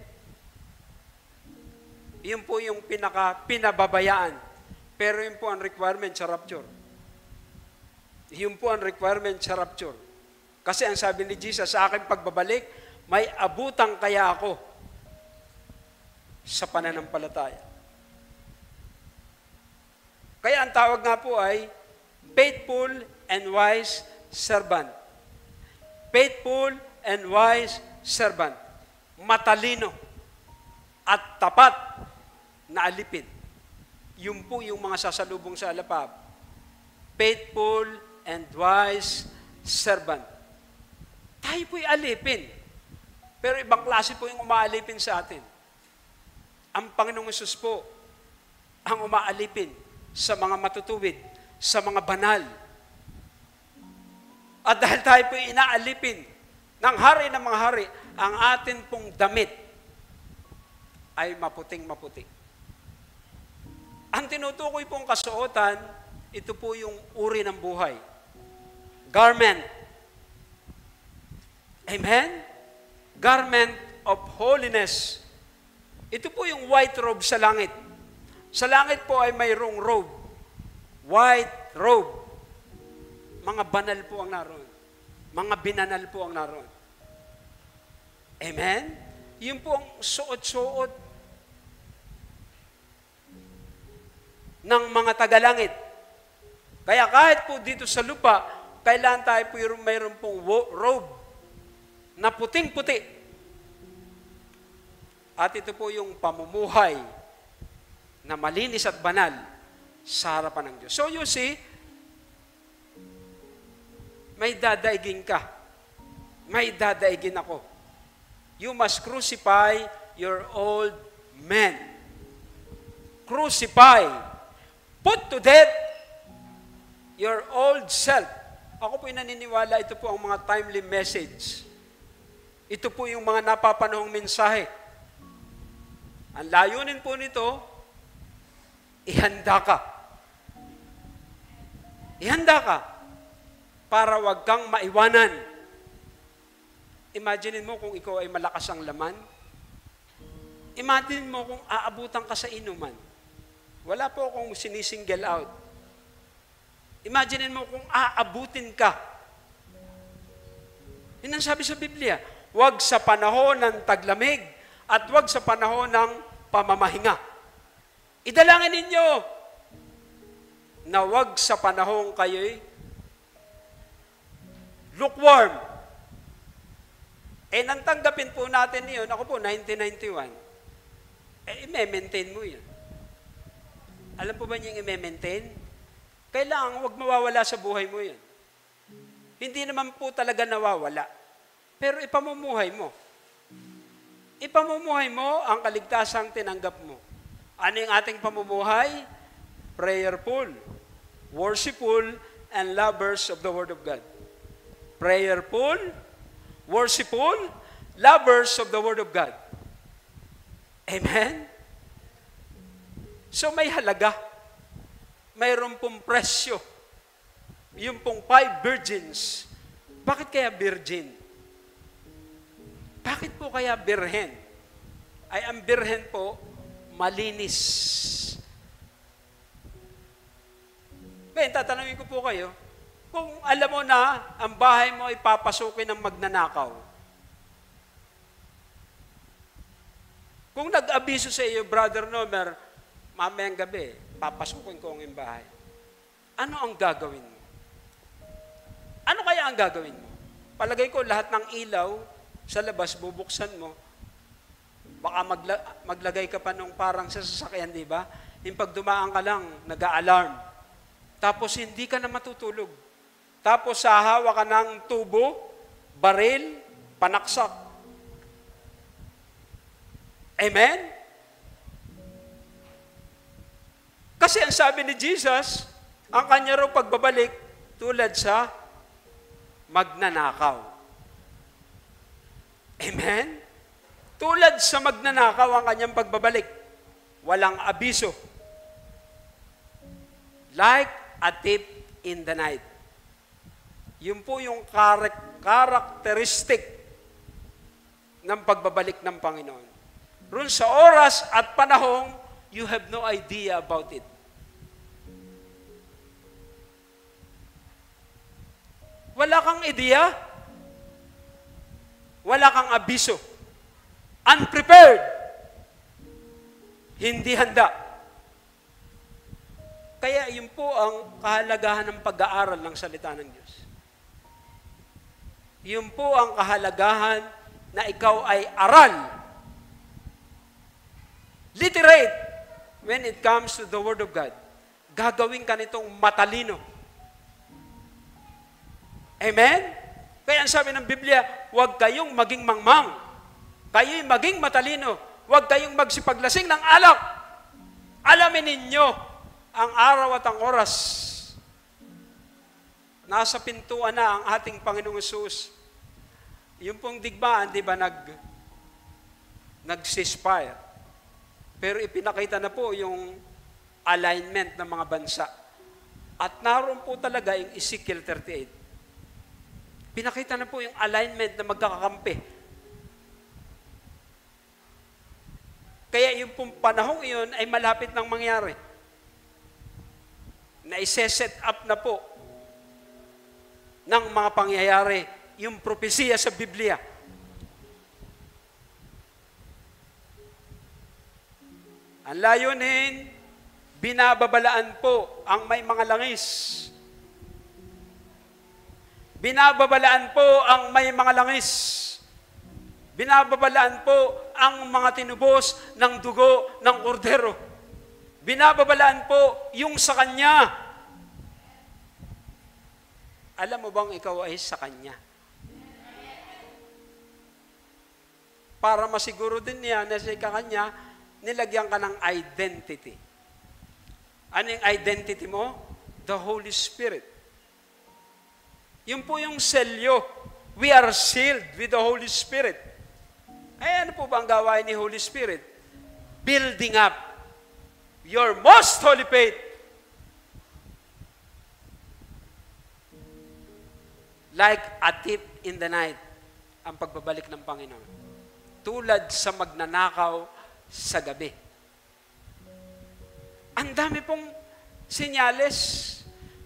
Yun po yung pinababayaan. Pero yun po ang requirement sa rapture. Yun po ang requirement sa rapture. Kasi ang sabi ni Jesus, sa aking pagbabalik, may abutang kaya ako sa pananampalataya. Kaya ang tawag nga po ay faithful and wise servant. Faithful and wise servant. Matalino at tapat na alipin. Yun po yung mga sasalubong sa alapab. Faithful and wise servant. Tayo po'y alipin. Pero ibang klase po yung umaalipin sa atin. Ang Panginoong Hesus po ang umaalipin sa mga matutuwid, sa mga banal. At dahil tayo po inaalipin ng hari ng mga hari, ang atin pong damit ay maputing-maputi. Ang tinutukoy pong kasuotan, ito po yung uri ng buhay. Garment. Amen? Garment of holiness. Ito po yung white robe sa langit. Sa langit po ay mayroong robe. White robe. Mga banal po ang naroon. Mga binanal po ang naroon. Amen? Yun po ang suot-suot ng mga tagalangit. Kaya kahit po dito sa lupa, kailangan tayo po mayroon pong robe na puting-puti. At ito po yung pamumuhay na malinis at banal sa harapan ng Diyos. So you see, may dadaigin ka. May dadaigin ako. You must crucify your old man. Crucify. Put to death your old self. Ako po'y naniniwala, ito po ang mga timely message. Ito po yung mga napapanahong mensahe. Ang layunin po nito, ihanda ka. Ihanda ka para wag kang maiwanan. Imagine mo kung ikaw ay malakas ang laman. Imagine mo kung aabutan ka sa inuman. Wala po akong sinisingle out. Imagine mo kung aabutin ka. Yun ang sabi sa Biblia, wag sa panahon ng taglamig at wag sa panahon ng pamamahinga. Idalangin ninyo na wag sa panahon kayo'y lukewarm. nang tanggapin po natin yun, ako po, 1991, i-maintain mo yun. Alam po ba niyo yung i-maintain? Kailangan huwag mawawala sa buhay mo yun. Hindi naman po talaga nawawala. Pero ipamumuhay mo. Ipamumuhay mo ang kaligtasang tinanggap mo. Ano yung ating pamumuhay? Prayerful, worshipful, and lovers of the Word of God. Prayerful, worshipful, lovers of the Word of God. Amen? So may halaga. Mayroon pong presyo. Yung pong 5 virgins. Bakit kaya virgin? Bakit po kaya birhen? Ay, ang birhen po, malinis. Ngayon, tatanungin ko po kayo, kung alam mo na ang bahay mo ay papasukin ng magnanakaw, kung nag-abiso sa iyo, Brother Nomer, mamayang gabi, papasukin ko ang iyong bahay, ano ang gagawin mo? Ano kaya ang gagawin mo? Palagay ko, lahat ng ilaw sa labas, bubuksan mo, baka maglagay ka pa nung parang sa sasakyan, di ba? Yung pag dumaan ka lang, nag-a-alarm. Tapos hindi ka na matutulog. Tapos sahawa ka ng tubo, baril, panaksak. Amen? Kasi ang sabi ni Jesus, ang kanya raw pagbabalik tulad sa magnanakaw. Amen? Tulad sa magnanakaw ang kanyang pagbabalik. Walang abiso. Like a thief in the night. Yun po yung karakteristik ng pagbabalik ng Panginoon. Roon sa oras at panahong, you have no idea about it. Wala kang ideya. Wala kang abiso. Unprepared. Hindi handa. Kaya yun po ang kahalagahan ng pag-aaral ng salita ng Diyos. Yun po ang kahalagahan na ikaw ay aral. Literate when it comes to the Word of God. Gagawin ka nitong matalino. Amen? Kaya ang sabi ng Biblia, huwag kayong maging mangmang. Kayo'y maging matalino. Huwag kayong magsipaglasing ng alak. Alamin ninyo ang araw at ang oras. Nasa pintuan na ang ating Panginoong Hesus. Yung pong digmaan, di ba, nag-ceasefire. Pero ipinakita na po yung alignment ng mga bansa. At naroon po talaga yung Ezekiel 38. Pinakita na po yung alignment na magkakakampi. Kaya yung pong panahong iyon ay malapit nang mangyari. Na ise-set up na po ng mga pangyayari yung propesiya sa Biblia. Ang layunin, binababalaan po ang may mga langis. Binababalaan po ang may mga langis. Binababalaan po ang mga tinubos ng dugo ng kordero. Binababalaan po yung sa Kanya. Alam mo bang ikaw ay sa Kanya? Para masiguro din niya na sa Kanya, nilagyan ka ng identity. Ano yung identity mo? The Holy Spirit. Yun po yung selyo. We are sealed with the Holy Spirit. Ay, ano po ba ang gawain ni Holy Spirit? Building up your most holy faith. Like a thief in the night, ang pagbabalik ng Panginoon. Tulad sa magnanakaw sa gabi. Ang dami pong senyales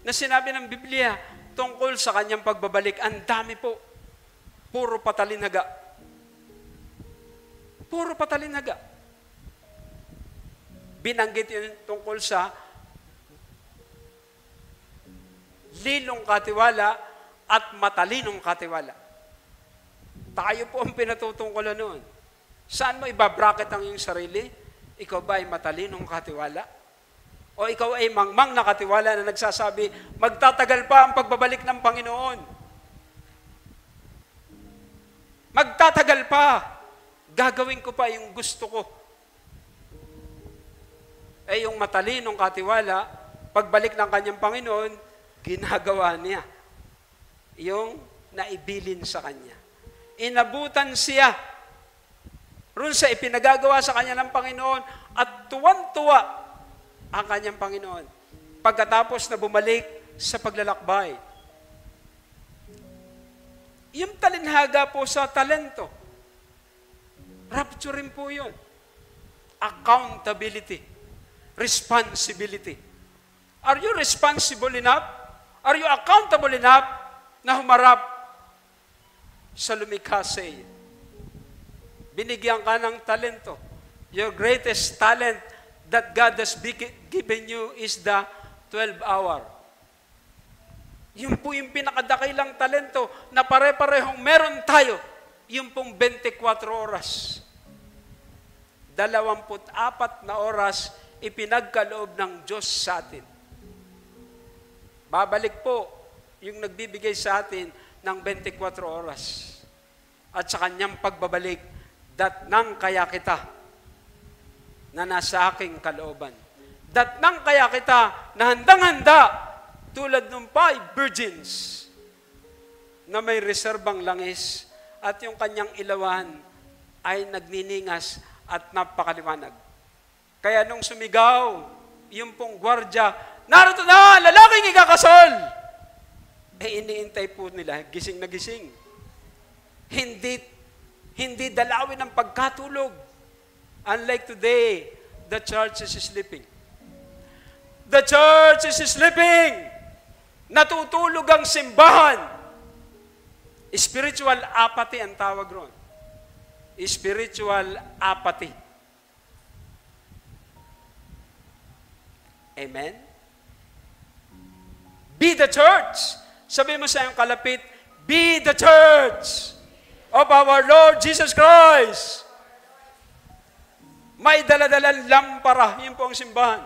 na sinabi ng Biblia tungkol sa kanyang pagbabalik. Ang dami po. Puro patalinaga. Puro patalinaga. Binanggit yun tungkol sa lilong katiwala at matalinong katiwala. Tayo po ang pinatutungkulan noon. Saan mo ibabracket ang iyong sarili? Ikaw ba ay matalinong katiwala? O ikaw ay mangmang na katiwala na nagsasabi, magtatagal pa ang pagbabalik ng Panginoon. Magtatagal pa. Gagawin ko pa yung gusto ko. Eh yung matalinong katiwala, pagbalik ng kanyang Panginoon, ginagawa niya. Yung naibilin sa kanya. Inabutan siya roon sa ipinagagawa sa kanya ng Panginoon at tuwan-tuwa ang kanyang Panginoon pagkatapos na bumalik sa paglalakbay. Yung talinhaga po sa talento, rapture rin po yun. Accountability, responsibility. Are you responsible enough? Are you accountable enough na humarap sa lumikha sa iyo? Binigyan ka ng talento. Your greatest talent that God has given you is the 12 hour. Yun po yung pinakadakilang talento na pare-parehong meron tayo. Yung pong 24 oras. 24 na oras ipinagkaloob ng Diyos sa atin. Babalik po yung nagbibigay sa atin ng 24 oras. At sa kanyang pagbabalik, datnang kaya kita na nasa aking kalooban. Datnang kaya kita na handang-handa tulad ng 5 virgins na may reserbang langis at yung kanyang ilawan ay nagniningas at napakaliwanag. Kaya nung sumigaw, yung pong gwardya, narito na, lalaking ikakasal! Eh iniintay po nila, gising na gising. Hindi dalawin ang pagkatulog. Unlike today, the church is sleeping. The church is sleeping. Natutulog ang simbahan. Spiritual apathy ang tawag ron. Spiritual apathy. Amen? Be the church. Sabi mo sa iyong kalapit, be the church of our Lord Jesus Christ. May daladalang lampara. Yun po ang simbahan.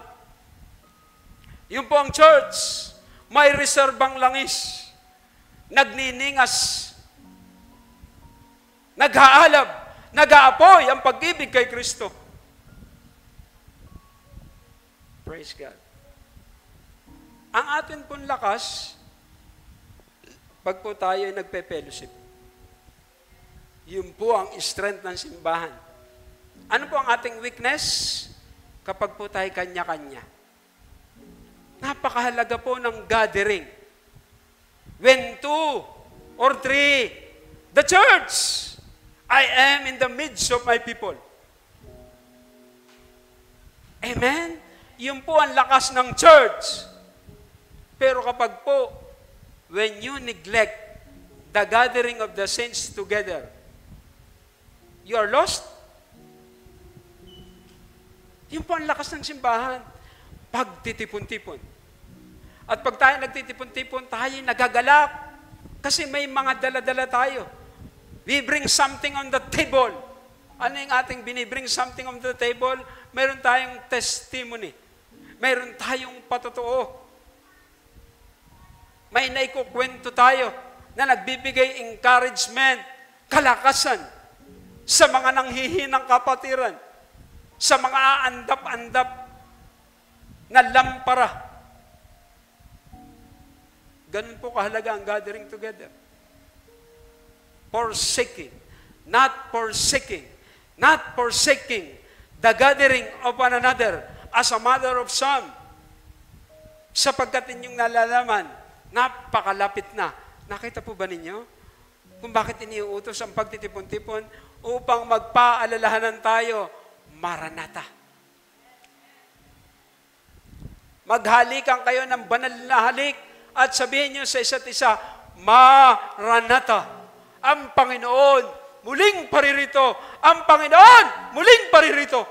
Yun po ang church. May reserbang langis. Nagniningas. Naghaalab. Nag-aapoy ang pag-ibig kay Kristo. Praise God. Ang atin pong lakas, pag po tayo ay nagpe-fellowship, yun po ang strength ng simbahan. Ano po ang ating weakness? Kapag po tayo kanya-kanya. Napakahalaga po ng gathering. When 2 or 3, the church, I am in the midst of my people. Amen? Yun po ang lakas ng church. Pero kapag po, when you neglect the gathering of the saints together, you are lost. Yun po ang lakas ng simbahan. Pagtitipon-tipon. At pag tayo nagtitipon-tipon, tayo nagagalak. Kasi may mga dala-dala tayo. We bring something on the table. Ano yung ating binibring something on the table? Meron tayong testimony. Meron tayong patotoo. May naikukwento tayo na nagbibigay encouragement, kalakasan sa mga nanghihinang kapatiran, sa mga aandap-andap na lampara. Ganun po kahalaga ang gathering together. Forsaking, not forsaking the gathering of one another as a matter of some. Sapagkat inyong nalalaman, napakalapit na. Nakita po ba ninyo? Kung bakit iniuutos ang pagtitipon-tipon upang magpaalalahanan tayo, Maranatha. Maghalikan kayo ng banal na halik at sabihin nyo sa isa't isa, Maranatha. Ang Panginoon muling paririto. Ang Panginoon muling paririto.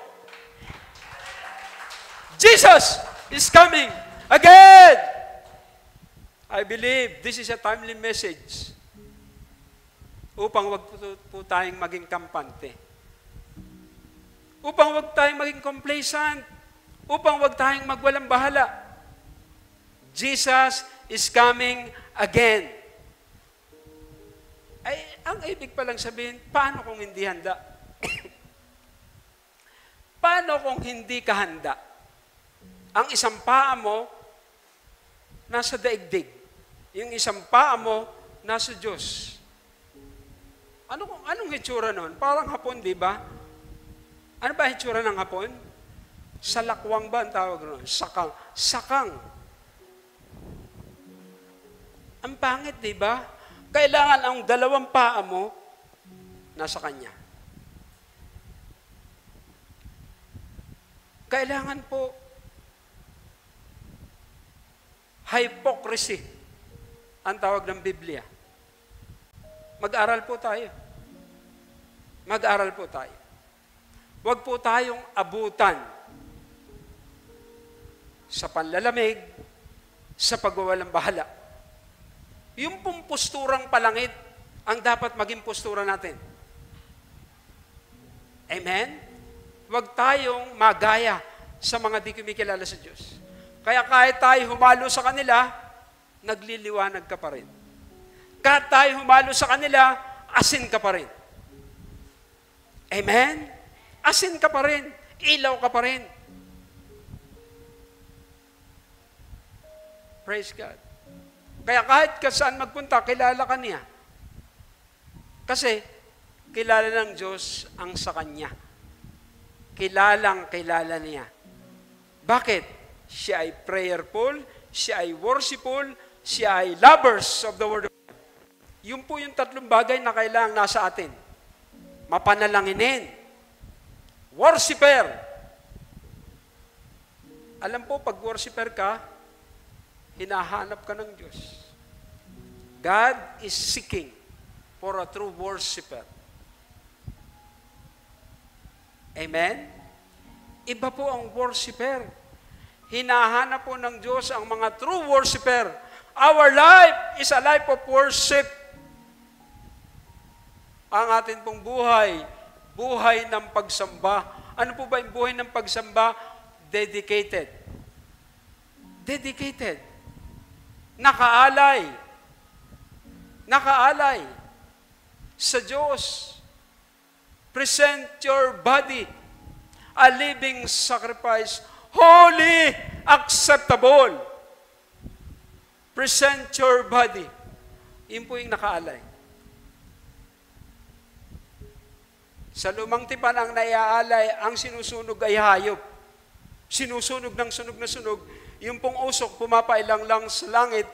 Jesus is coming again. I believe this is a timely message. upang wag po tayong maging kampante. Upang wag tayong maging complacent. Upang wag tayong magwalang bahala. Jesus is coming again. Ay, ang ibig palang sabihin, paano kung hindi handa? Paano kung hindi ka handa? Ang isang paa mo, nasa daigdig. Yung isang paa mo, nasa Diyos. Anong hitsura nun? Parang hapon, di ba? Ano ba hitsura ng hapon? Salakwang ba ang tawag nun? Sakang. Sakang. Ang pangit, di ba? Kailangan ang dalawang paa mo nasa Kanya. Kailangan po hypocrisy ang tawag ng Biblia. Mag-aral po tayo. Mag-aral po tayo. Huwag po tayong abutan sa panlalamig, sa pagwawalang bahala. Yung pong posturang palangit ang dapat maging postura natin. Amen? Huwag tayong magaya sa mga di kumikilala sa Diyos. Kaya kahit tayo humalo sa kanila, nagliliwanag ka pa rin. Kahit tayo humalo sa kanila, asin ka pa rin. Amen? Asin ka pa rin. Ilaw ka pa rin. Praise God. Kaya kahit ka saan magpunta, kilala ka niya. Kasi, kilala ng Diyos ang sa Kanya. Kilalang kilala niya. Bakit? Siya ay prayerful, siya ay worshipful, siya ay lovers of the Word of God. Yun po yung tatlong bagay na kailangang nasa atin. Mapanalanginin. Worshipper. Alam po, pag worshipper ka, hinahanap ka ng Diyos. God is seeking for a true worshiper. Amen? Iba po ang worshiper. Hinahanap po ng Diyos ang mga true worshiper. Our life is a life of worship. Ang atin pong buhay, buhay ng pagsamba. Ano po ba yung buhay ng pagsamba? Dedicated. Dedicated. Nakaalay. Nakaalay sa Diyos. Present your body a living sacrifice, holy, acceptable. Present your body. Yun po yung nakaalay. Sa lumang tipan ang naiaalay, ang sinusunog ay hayop. Sinusunog ng sunog na sunog, yung pong usok pumapailang lang sa langit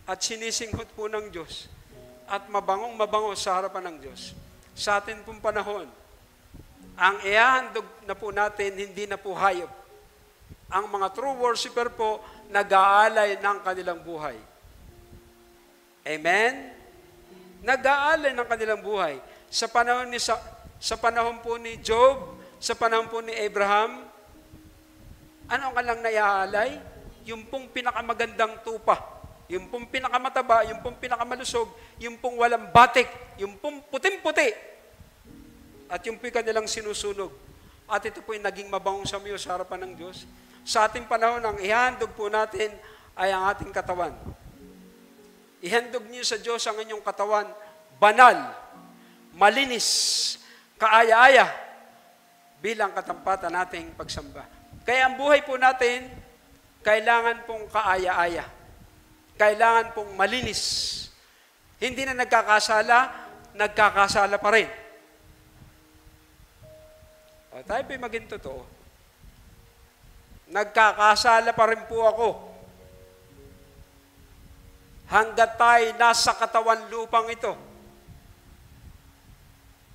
at sinisinghot po ng Diyos. At mabangong mabango sa harapan ng Diyos. Sa atin pong panahon, ang ihahandog na po natin, hindi na po hayop. Ang mga true worshiper po, nag-aalay ng kanilang buhay. Amen? Nag-aalay ng kanilang buhay. Sa panahon po ni Job, sa panahon po ni Abraham, ano ang kanilang naiaalay? Yung pong pinakamagandang tupa. Yung pong pinakamataba, yung pong pinakamalusog, yung pong walang batik, yung pong puting-puti. At yung pong kanilang sinusunog. At ito po yung naging mabangong samyo sa harapan ng Diyos. Sa ating panahon, ang ihandog po natin ay ang ating katawan. Ihandog niyo sa Diyos ang inyong katawan, banal, malinis, kaaya-aya, bilang katampatan nating pagsamba. Kaya ang buhay po natin, kailangan pong kaaya-aya. Kailangan pong malinis. Hindi na nagkakasala pa rin. O, tayo po'y maging totoo. Nagkakasala pa rin po ako. Hanggat tayo nasa katawan lupang ito.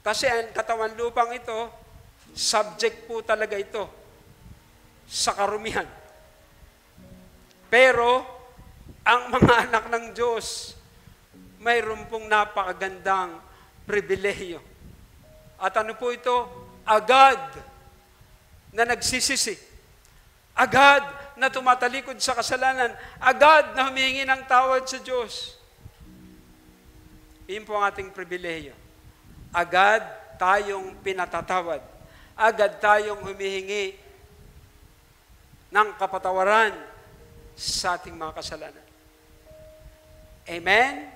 Kasi ang katawan lupang ito, subject po talaga ito sa karumihan. Pero, ang mga anak ng Diyos, mayroon pong napakagandang pribilehiyo. At ano po ito? Agad na nagsisisi. Agad na tumatalikod sa kasalanan. Agad na humihingi ng tawad sa Diyos. Iyon po ang ating pribilehiyo. agad tayong pinatatawad. Agad tayong humihingi ng kapatawaran sa ating mga kasalanan. Amen?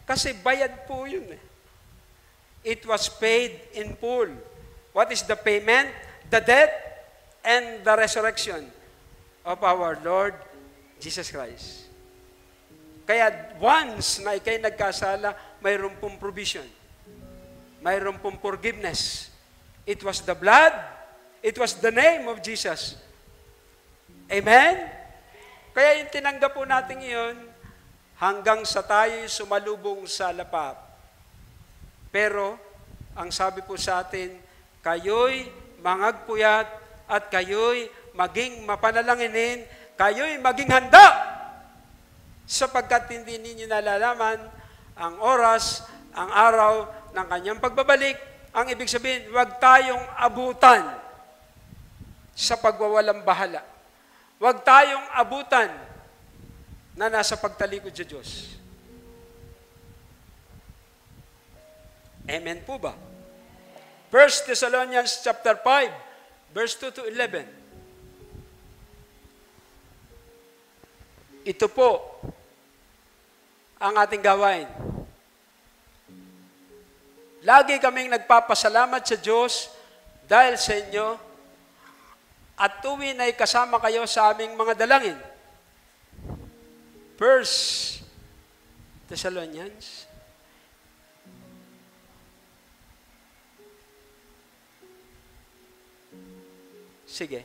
Kasi bayad po yun. It was paid in full. What is the payment? The death and the resurrection of our Lord Jesus Christ. Kaya once na ikay nagkasala, mayroon pong provision. Mayroon pong forgiveness. It was the blood. It was the name of Jesus. Amen? Kaya yung tinanggap po natin iyon, hanggang sa tayo'y sumalubong sa lapap. Pero, ang sabi po sa atin, kayo'y mangagpuyat at kayo'y maging mapanalanginin, kayo'y maging handa sapagkat hindi ninyo nalalaman ang oras, ang araw ng kanyang pagbabalik. Ang ibig sabihin, huwag tayong abutan sa pagwawalang bahala. Huwag tayong abutan na nasa pagtalikod sa Diyos. Amen po ba? 1 Thessalonians chapter 5, verse 2 to 11. Ito po ang ating gawain. Lagi kaming nagpapasalamat sa Diyos dahil sa inyo at tuwin ay kasama kayo sa aming mga dalangin. 1 Thessalonians. Sige.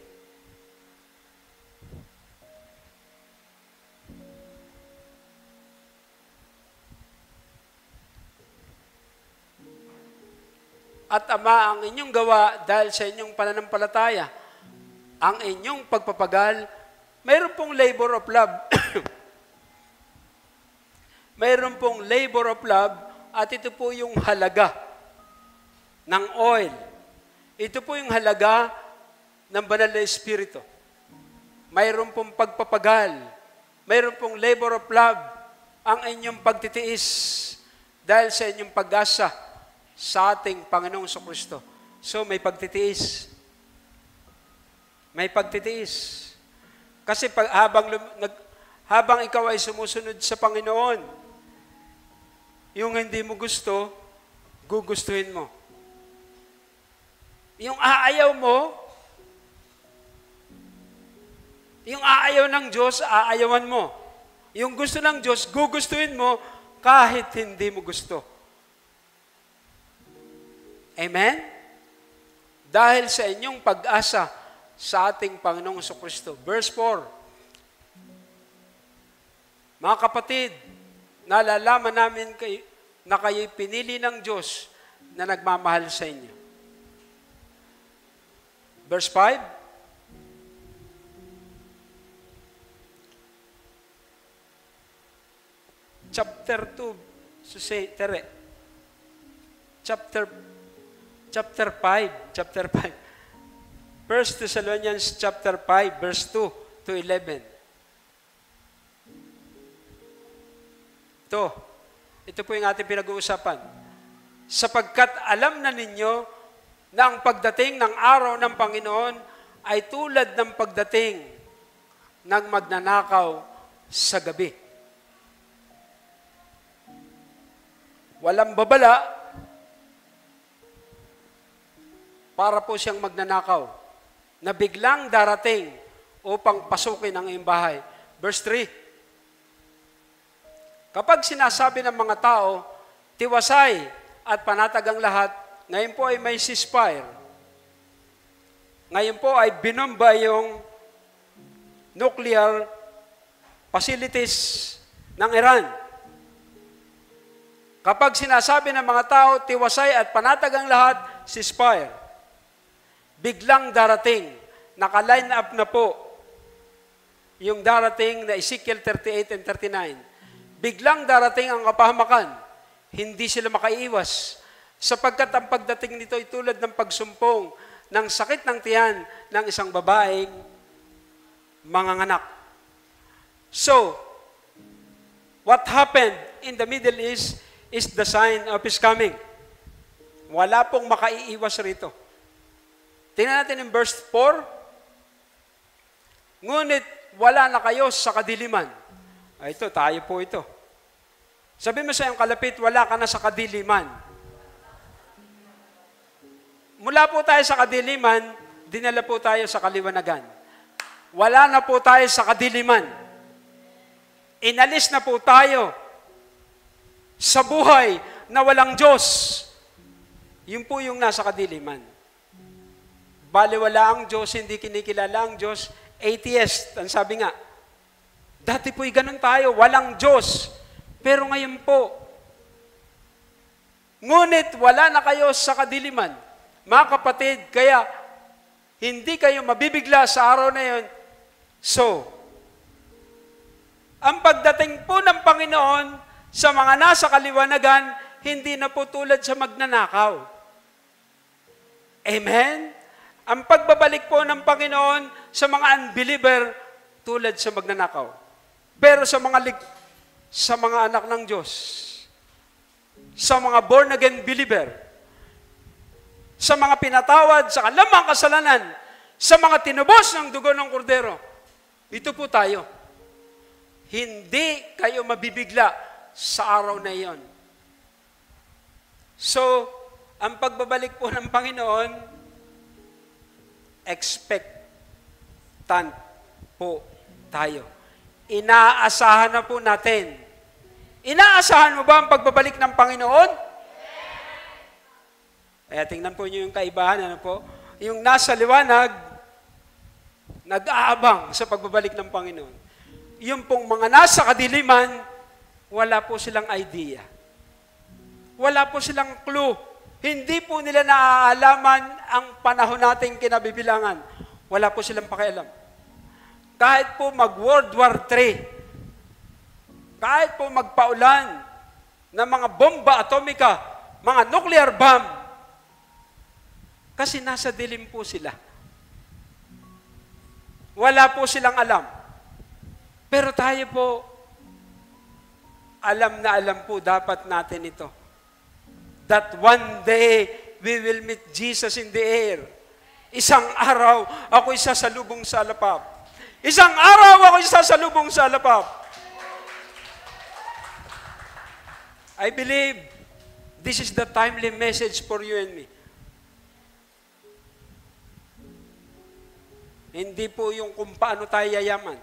At Ama, ang inyong gawa dahil sa inyong pananampalataya, ang inyong pagpapagal, mayroon pong labor of love. Mayroon pong labor of love at ito po yung halaga ng oil. Ito po yung halaga ng banal na Espiritu. Mayroon pong pagpapagal. Mayroon pong labor of love ang inyong pagtitiis dahil sa inyong pag-asa sa ating Panginoong Kristo. So may pagtitiis. May pagtitiis. Kasi habang ikaw ay sumusunod sa Panginoon, yung hindi mo gusto, gugustuhin mo. Yung aayaw mo, yung aayaw ng Diyos, aayawan mo. Yung gusto ng Diyos, gugustuhin mo kahit hindi mo gusto. Amen? Dahil sa inyong pag-asa sa ating Panginoong Kristo. Verse 4. Mga kapatid, nalalaman namin na kayo'y pinili ng Diyos na nagmamahal sa inyo. Verse 5. Chapter 2. Chapter 5. 1 Thessalonians chapter 5, verse 2 to 11. Ito po yung ating pinag-uusapan. Sapagkat alam na ninyo na ang pagdating ng araw ng Panginoon ay tulad ng pagdating ng magnanakaw sa gabi. Walang babala para po siyang magnanakaw na biglang darating upang pasukin ang iyong bahay. Verse 3. Kapag sinasabi ng mga tao, tiwasay at panatag ang lahat, ngayon po ay may ceasefire. Ngayon po ay binomba yung nuclear facilities ng Iran. Kapag sinasabi ng mga tao, tiwasay at panatag ang lahat, ceasefire. Biglang darating, naka-line up na po yung darating na Ezekiel 38 and 39. Biglang darating ang kapahamakan, hindi sila makaiwas, sapagkat ang pagdating nito ay tulad ng pagsumpong ng sakit ng tiyan ng isang babaeng manganganak. So, what happened in the Middle East is the sign of His coming. Wala pong makaiiwas rito. Tingnan natin in verse 4. Ngunit wala na kayo sa kadiliman. Ito, tayo po ito. Sabi mo sa iyong kalapit, wala ka na sa kadiliman. Mula po tayo sa kadiliman, dinala po tayo sa kaliwanagan. Wala na po tayo sa kadiliman. Inalis na po tayo sa buhay na walang Diyos. Yun po yung nasa kadiliman. Baliwala ang Diyos, hindi kinikilala ang Diyos, atheist, ang sabi nga. Dati po'y ganun tayo, walang Diyos. Pero ngayon po, ngunit wala na kayo sa kadiliman. Mga kapatid, kaya hindi kayo mabibigla sa araw na yun. So, ang pagdating po ng Panginoon sa mga nasa kaliwanagan, hindi na po tulad sa magnanakaw. Amen? Ang pagbabalik po ng Panginoon sa mga unbeliever, tulad sa magnanakaw. Pero sa mga anak ng Diyos, sa mga born-again believer, sa mga pinatawad sa kalamang kasalanan, sa mga tinubos ng dugo ng kordero, ito po tayo. Hindi kayo mabibigla sa araw na iyon. So, ang pagbabalik po ng Panginoon, expectant po tayo. Inaasahan na po natin. Inaasahan mo ba ang pagbabalik ng Panginoon? Kaya tingnan po niyo yung kaibahan, ano po? Yung nasa liwanag, nag-aabang sa pagbabalik ng Panginoon. Yung pong mga nasa kadiliman, wala po silang idea. Wala po silang clue. Hindi po nila naaalaman ang panahon nating kinabibilangan. Wala po silang pakialam. Kahit po mag-World War III, kahit po magpaulan ng mga bomba atomika, mga nuclear bomb, kasi nasa dilim po sila. Wala po silang alam. Pero tayo po, alam na alam po dapat natin ito. That one day, we will meet Jesus in the air. Isang araw, ako'y sasalubong sa alapap. Isang araw, ako'y sasalubong sa alapap. I believe this is the timely message for you and me. Hindi po yung kung paano tayo yayaman.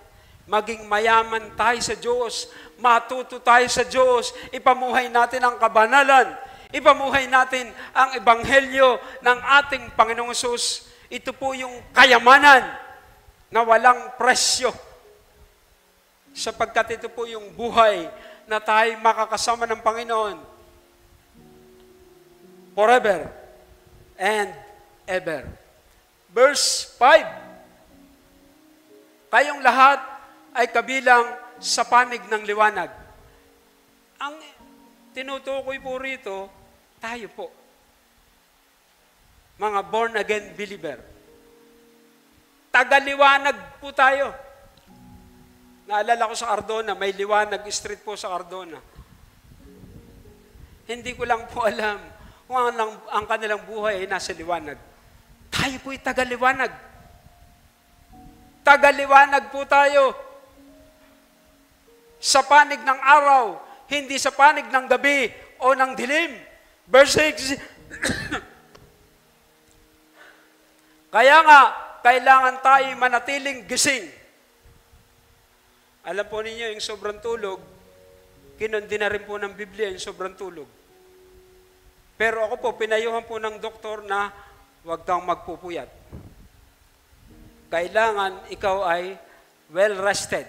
Maging mayaman tayo sa Diyos. Matuto tayo sa Diyos. Ipamuhay natin ang kabanalan. Ipamuhay natin ang ebanghelyo ng ating Panginoong Hesus. Ito po yung kayamanan na walang presyo. Sapagkat ito po yung buhay na tayo makakasama ng Panginoon forever and ever. Verse 5. Kayong lahat ay kabilang sa panig ng liwanag. Ang tinutukoy po rito, tayo po. Mga born-again believer. Tagaliwanag po tayo. Naalala ko sa Cardona, may liwanag street po sa Cardona. Hindi ko lang po alam kung ang kanilang buhay ay nasa liwanag. Tayo po'y tagaliwanag. Tagaliwanag po tayo. Sa panig ng araw, hindi sa panig ng gabi o ng dilim. Verse 6. Kaya nga, kailangan tayo manatiling gising. Alam po ninyo, yung sobrang tulog, kinundi na rin po ng Biblia yung sobrang tulog. Pero ako po, pinayuhan po ng doktor na huwag kang magpupuyat. Kailangan ikaw ay well-rested.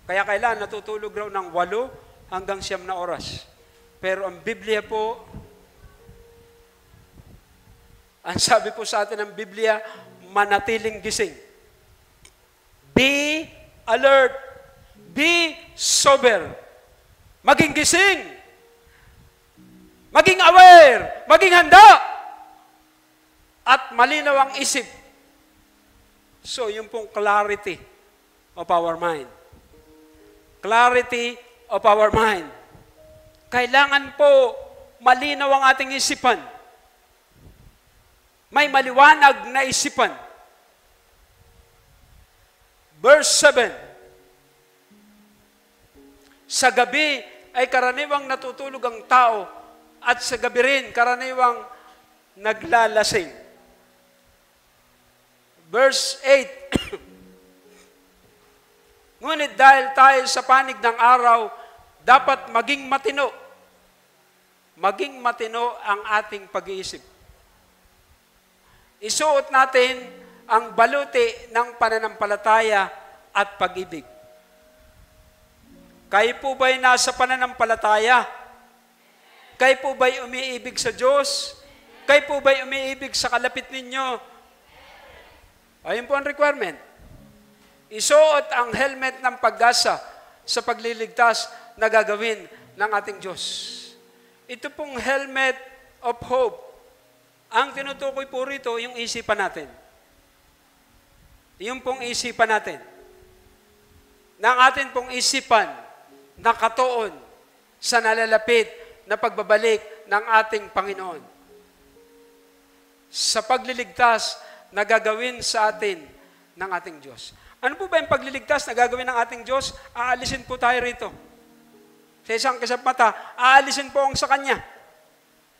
Kaya kailangan natutulog raw ng 8 hanggang 9 na oras. Pero ang Biblia po, ang sabi po sa atin ng Biblia, manatiling gising. Be alert. Be sober. Maging gising. Maging aware. Maging handa. At malinaw ang isip. So, yung pong clarity of our mind. Clarity of our mind. Kailangan po malinaw ang ating isipan. may maliwanag na isipan. Verse 7, sa gabi ay karaniwang natutulog ang tao at sa gabi rin karaniwang naglalasing. Verse 8, ngunit dahil tayo sa panig ng araw, dapat maging matino. Maging matino ang ating pag-iisip. Isuot natin ang baluti ng pananampalataya at pag-ibig. Kayo po ba'y nasa pananampalataya? Kayo po ba'y umiibig sa Diyos? Kayo po ba'y umiibig sa kalapit ninyo? Ayun po ang requirement. Isuot ang helmet ng pag-asa sa pagliligtas na gagawin ng ating Diyos. Ito pong helmet of hope. Ang tinutukoy po rito, yung isipan natin. Yung pong isipan natin. Ng atin pong isipan, nakatuon sa nalalapit na pagbabalik ng ating Panginoon. Sa pagliligtas na gagawin sa atin ng ating Diyos. Ano po ba yung pagliligtas na gagawin ng ating Diyos? Aalisin po tayo rito. Sa isang kisap mata, aalisin po ang sa Kanya.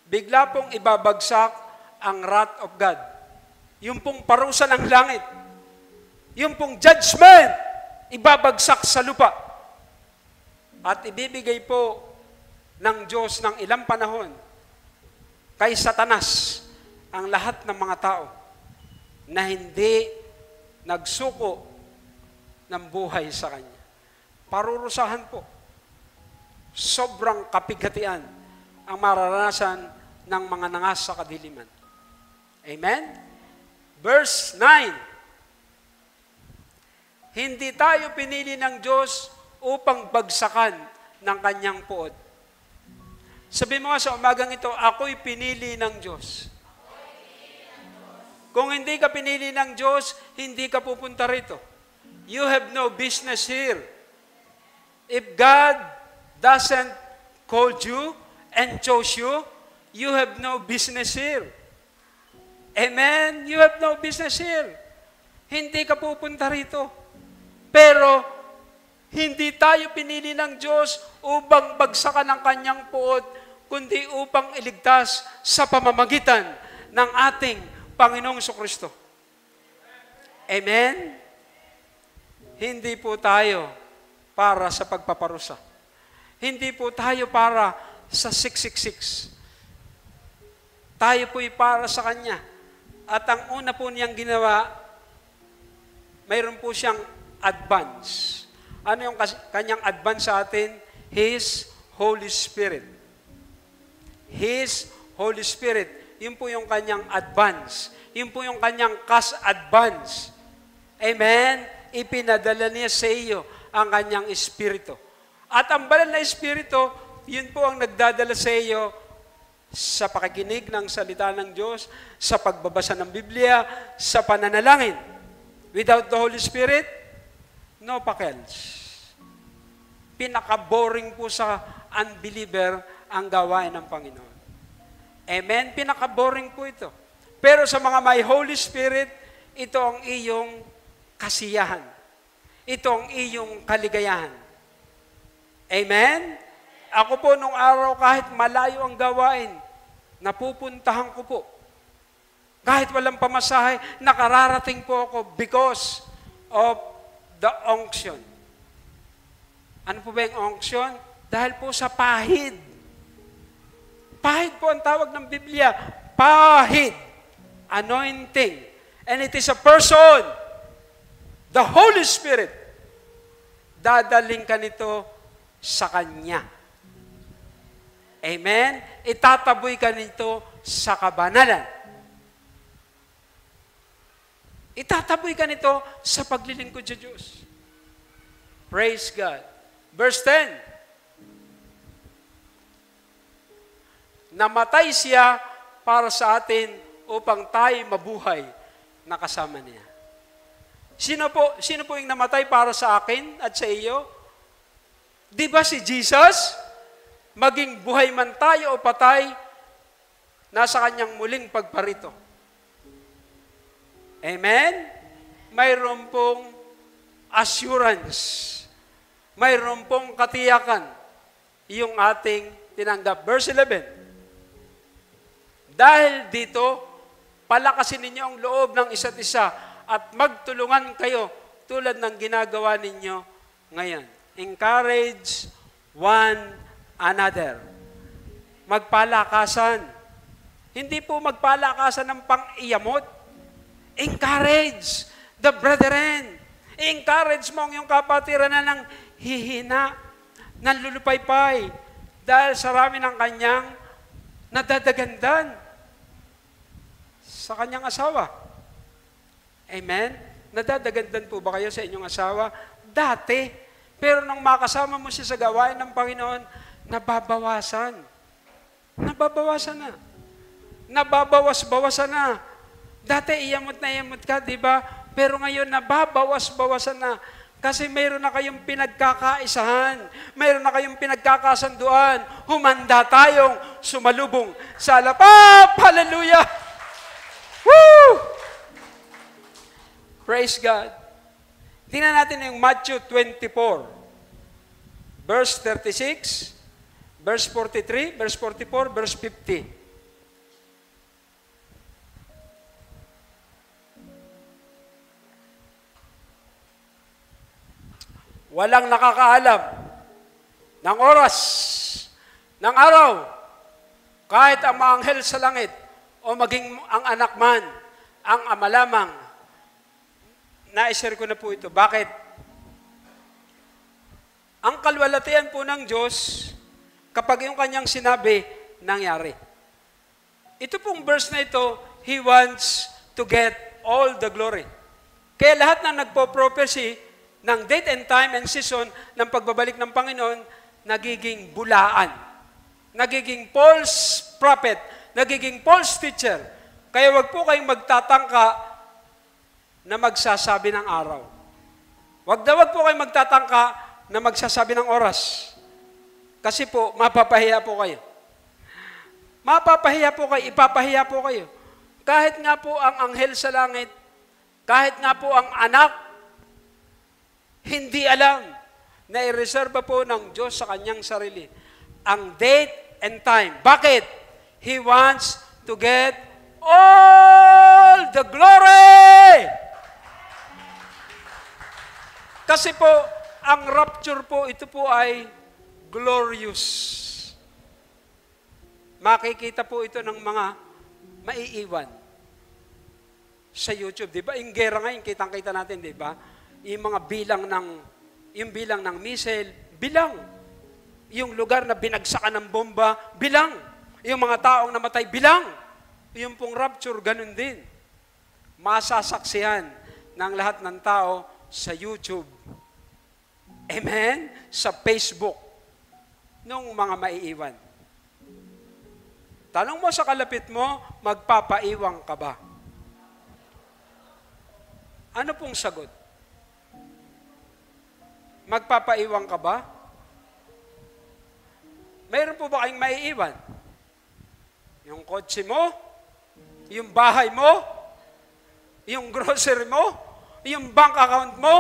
Bigla pong ibabagsak ang wrath of God. Yung pong parusa ng langit. Yung pong judgment, ibabagsak sa lupa. At ibibigay po ng Diyos ng ilang panahon kay Satanas ang lahat ng mga tao na hindi nagsuko ng buhay sa Kanya. Parurusahan po. Sobrang kapigatian ang mararanasan ng mga nangas sa kadiliman. Amen? Verse 9. Hindi tayo pinili ng Diyos upang bagsakan ng Kanyang puot. Sabi mo nga sa umagang ito, ako'y pinili ng Diyos. Kung hindi ka pinili ng Diyos, hindi ka pupunta rito. You have no business here. If God doesn't call you and chose you, you have no business here. Amen? You have no business here. Hindi ka pupunta rito. Pero, hindi tayo pinili ng Diyos upang bagsakan ng Kanyang puot, kundi upang iligtas sa pamamagitan ng ating Panginoong Jesucristo. Amen? Hindi po tayo para sa pagpaparusa. Hindi po tayo para sa 666. Tayo po'y para sa Kanya. At ang una po niyang ginawa, mayroon po siyang advance. Ano yung Kanyang advance sa atin? His Holy Spirit. His Holy Spirit. Yun po yung Kanyang advance. Yun po yung Kanyang cash advance. Amen? Ipinadala niya sa iyo ang Kanyang Espiritu. At ang banal na Espiritu, yun po ang nagdadala sa iyo sa pakikinig ng salita ng Diyos, sa pagbabasa ng Biblia, sa pananalangin. Without the Holy Spirit, no pakels. Pinaka-boring po sa unbeliever ang gawain ng Panginoon. Amen? Pinaka-boring po ito. Pero sa mga may Holy Spirit, ito ang iyong kasiyahan. Ito ang iyong kaligayahan. Amen? Ako po nung araw kahit malayo ang gawain, napupuntahan ko po. Kahit walang pamasahe, nakararating po ako because of the unction. Ano po ba yung unction? Dahil po sa pahid. Pahid po ang tawag ng Biblia. Pahid. Anointing. And it is a person. The Holy Spirit. Dadaling ka nito sa Kanya. Amen? Itataboy ka nito sa kabanalan. Itataboy ka nito sa paglilingkod sa Diyos. Praise God. Verse 10. Namatay siya para sa atin upang tayo mabuhay na kasama niya. Sino po yung namatay para sa akin at sa iyo? Di ba si Jesus? Maging buhay man tayo o patay, nasa Kanyang muling pagparito. Amen? Mayroon pong assurance. Mayroon pong katiyakan yung ating tinanggap. Verse 11. Dahil dito, palakasin ninyo ang loob ng isa't isa at magtulungan kayo tulad ng ginagawa ninyo ngayon. Encourage one another. Magpalakasan. Hindi po magpalakasan ng pang-iyamot. Encourage the brethren. Encourage mo ang iyong kapatiran na ng hihina, nanlulupaypay, dahil sa rami ng kanyang nadadagandan sa kanyang asawa. Amen? Nadadagandan po ba kayo sa inyong asawa? Dati. Pero nang makasama mo siya sa gawain ng Panginoon, nababawasan. Nababawasan na. Nababawas-bawasan na. Dati iyamot na iyamot ka, di ba? Pero ngayon nababawas-bawasan na. Kasi mayroon na kayong pinagkakaisahan. Mayroon na kayong pinagkakasanduan. Humanda tayong sumalubong sa alapap. Hallelujah! Woo! Praise God. Tingnan natin yung Matthew 24, verse 36, verse 43, verse 44, verse 50. Walang nakakaalam ng oras, ng araw, kahit ang mga anghel sa langit o maging ang anak man, ang ama lamang. Na-share ko na po ito. Bakit? Ang kalwalatian po ng Diyos, kapag yung kanyang sinabi, nangyari. Ito pong verse na ito, He wants to get all the glory. Kaya lahat ng nagpo-prophecy ng date and time and season ng pagbabalik ng Panginoon, nagiging bulaan. Nagiging false prophet. Nagiging false teacher. Kaya wag po kayong magtatangka na magsasabi ng araw. Wag po kayong magtatangka na magsasabi ng oras. Kasi po, mapapahiya po kayo. Mapapahiya po kayo, ipapahiya po kayo. Kahit nga po ang anghel sa langit, kahit nga po ang anak, hindi alam na i-reserve po ng Diyos sa kanyang sarili ang date and time. Bakit? He wants to get all the glory! Kasi po, ang rapture po, ito po ay glorious. Makikita po ito ng mga maiiwan sa YouTube. Di ba? Yung gera ngayon, kitang-kita natin, di ba? Yung mga bilang ng missile, bilang. Yung lugar na binagsakan ng bomba, bilang. Yung mga taong namatay, bilang. Yung pong rapture, ganun din. Masasaksihan ng lahat ng tao sa YouTube. Amen? Sa Facebook. Nung mga maiiwan. Tanong mo sa kalapit mo, magpapaiwang ka ba? Ano pong sagot? Magpapaiwan ka ba? Mayroon po ba kayong maiiwan? Yung kotse mo? Yung bahay mo? Yung grocery mo? Yung bank account mo?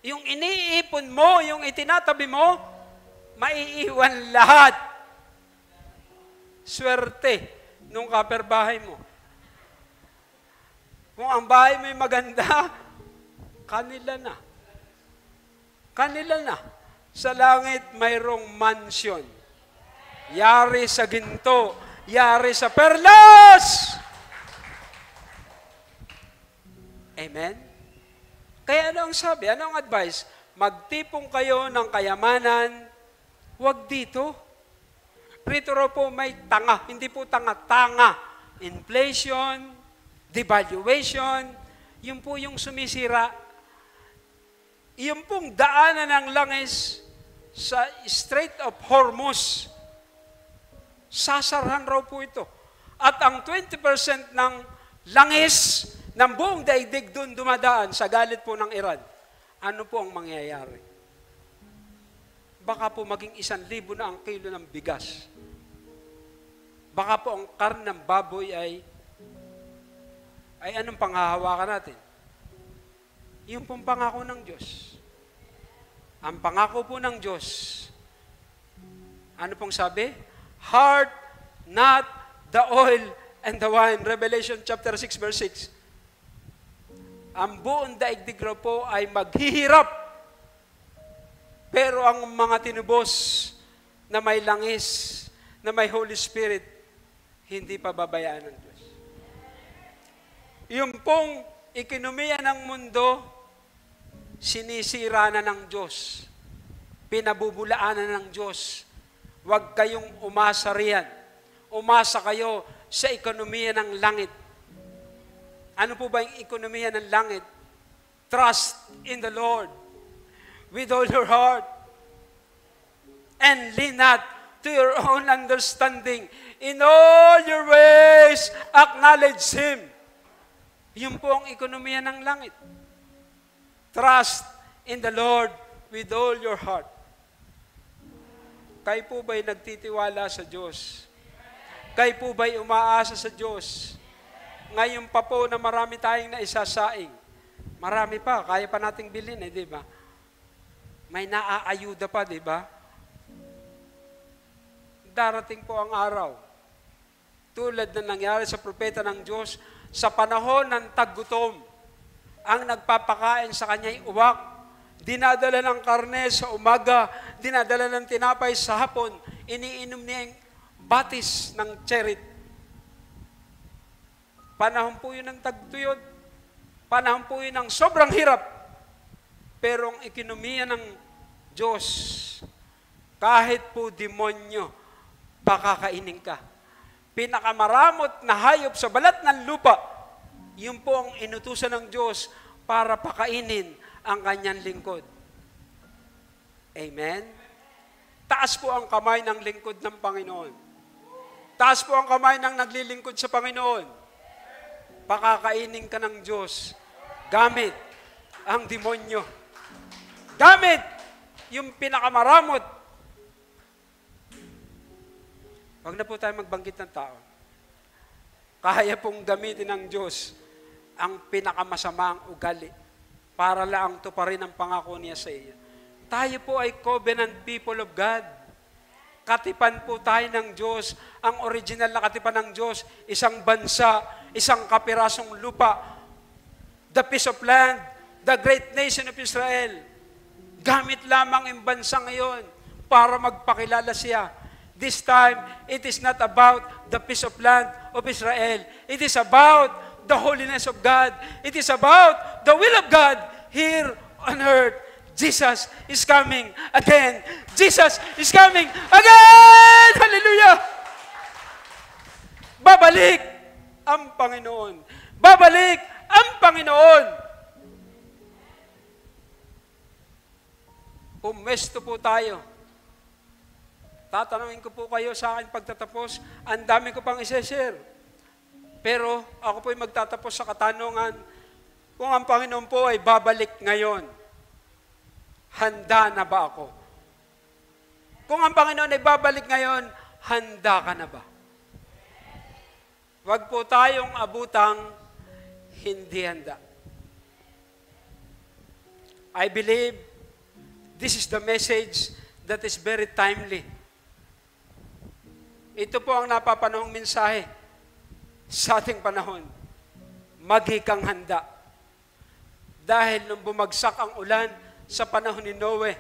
Yung iniipon mo? Yung itinatabi mo? Maiiwan lahat. Swerte nung kaperbahay mo. Kung ang bahay mo maganda, kanila na. Kanila na. Sa langit, mayroong mansion. Yari sa ginto. Yari sa perlas! Amen? Kaya ano ang sabi? Ano ang advice? Magtipong kayo ng kayamanan, huwag dito. Rito raw po may tanga. Hindi po tanga. Inflation, devaluation, yun po yung sumisira. Yung pong daanan ng langis sa Strait of Hormuz, sasarahan raw po ito. At ang 20% ng langis ng buong daigdig doon dumadaan sa galit po ng Iran. Ano po ang mangyayari? Baka po maging 1,000 na ang kilo ng bigas. Baka po ang karne ng baboy ay ay anong panghahawakan natin? Yung pong pangako ng Diyos. Ang pangako po ng Diyos, ano pong sabi? Heart, not the oil and the wine. Revelation chapter 6, verse 6. Ang buong daigdig raw po ay maghihirap. Pero ang mga tinubos na may langis, na may Holy Spirit, hindi pa babayaan ng Diyos. Yung pong ekonomiya ng mundo, sinisira na ng Diyos. Pinabubulaan na ng Diyos. Huwag kayong umasa riyan. Umasa kayo sa ekonomiya ng langit. Ano po ba yung ekonomiya ng langit? Trust in the Lord with all your heart and lean not to your own understanding. In all your ways, acknowledge Him. Yun po ang ekonomiya ng langit. Trust in the Lord with all your heart. Kayo po ba'y nagtitiwala sa Diyos? Kayo po ba'y umaasa sa Diyos? Ngayon pa po na marami tayong naisasaing. Marami pa, kaya pa nating bilhin di ba? May naaayuda pa, di ba? Darating po ang araw. Tulad na nangyari sa propeta ng Diyos, sa panahon ng taggutom, ang nagpapakain sa kanya'y uwak, dinadala ng karne sa umaga, dinadala ng tinapay sa hapon, iniinom niya yung batis ng cherit. Panahon po yun ng tagtuyot. Panahon po yun ng sobrang hirap. Pero ang ekonomiya ng Diyos, kahit po demonyo, pakakainin ka. Pinakamaramot na hayop sa balat ng lupa, yun po ang inutusan ng Diyos para pakainin ang kanyang lingkod. Amen? Taas po ang kamay ng lingkod ng Panginoon. Taas po ang kamay ng naglilingkod sa Panginoon. Pakakainin ka ng Diyos gamit ang demonyo. Gamit yung pinakamaramot. Huwag na po tayo magbanggit ng tao. Kaya pong gamitin ng Diyos ang pinakamasamang ugali para lang tuparin ang pangako niya sa iyo. Tayo po ay covenant people of God. Katipan po tayo ng Diyos. Ang original na katipan ng Diyos, isang bansa, isang kapirasong lupa, the piece of land, the great nation of Israel. Gamit lamang ang bansa ngayon para magpakilala siya. This time, it is not about the piece of land of Israel. It is about the holiness of God. It is about the will of God here on earth. Jesus is coming again. Jesus is coming again! Hallelujah! Babalik ang Panginoon. Babalik ang Panginoon. Pumesto po tayo. Tatanungin ko po kayo sa akin pagtatapos. Ang dami ko pang i-share. Pero ako po'y magtatapos sa katanungan, kung ang Panginoon po ay babalik ngayon, handa na ba ako? Kung ang Panginoon ay babalik ngayon, handa ka na ba? Huwag po tayong abutang hindi handa. I believe this is the message that is very timely. Ito po ang napapanahong mensahe sa ating panahon. Maghikang handa. Dahil nung bumagsak ang ulan sa panahon ni Noe,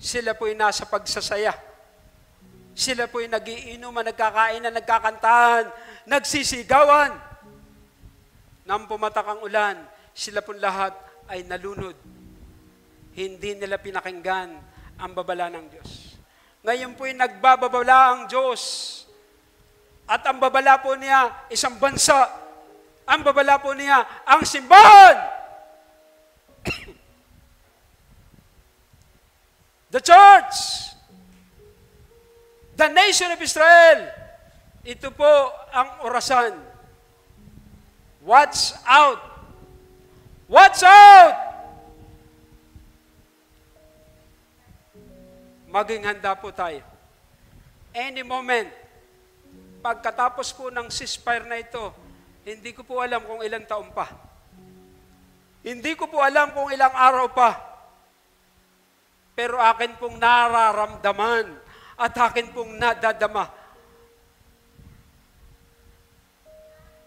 sila po'y nasa pagsasaya. Sila po'y nagiinuman, nagkakainan, nagkakantahan, nagsisigawan. Nang pumatak ang ulan, sila po'y lahat ay nalunod. Hindi nila pinakinggan ang babala ng Diyos. Ngayon po'y nagbababala ang Diyos. At ang babala po niya, isang bansa. Ang babala po niya, ang simbahan. The church. The nation of Israel. Ito po ang orasan. Watch out. Watch out. Maging handa po tayo. Any moment, pagkatapos po ng ceasefire na ito, Hindi ko po alam kung ilang taon pa. Hindi ko po alam kung ilang araw pa. Pero akin pong nararamdaman at akin pong nadadama.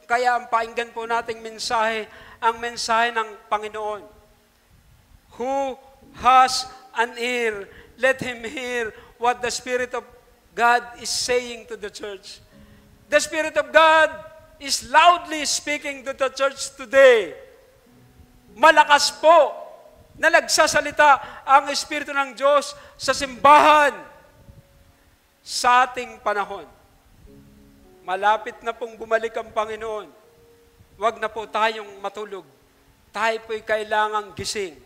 Kaya ang pakinggan po nating mensahe, ang mensahe ng Panginoon. Who has an ear, let him hear what the Spirit of God is saying to the church. The Spirit of God is loudly speaking to the church today. Malakas po na nagsasalita ang Espiritu ng Diyos sa simbahan sa ating panahon. Malapit na pong bumalik ang Panginoon. Huwag na po tayong matulog. Tayo po'y kailangang gising.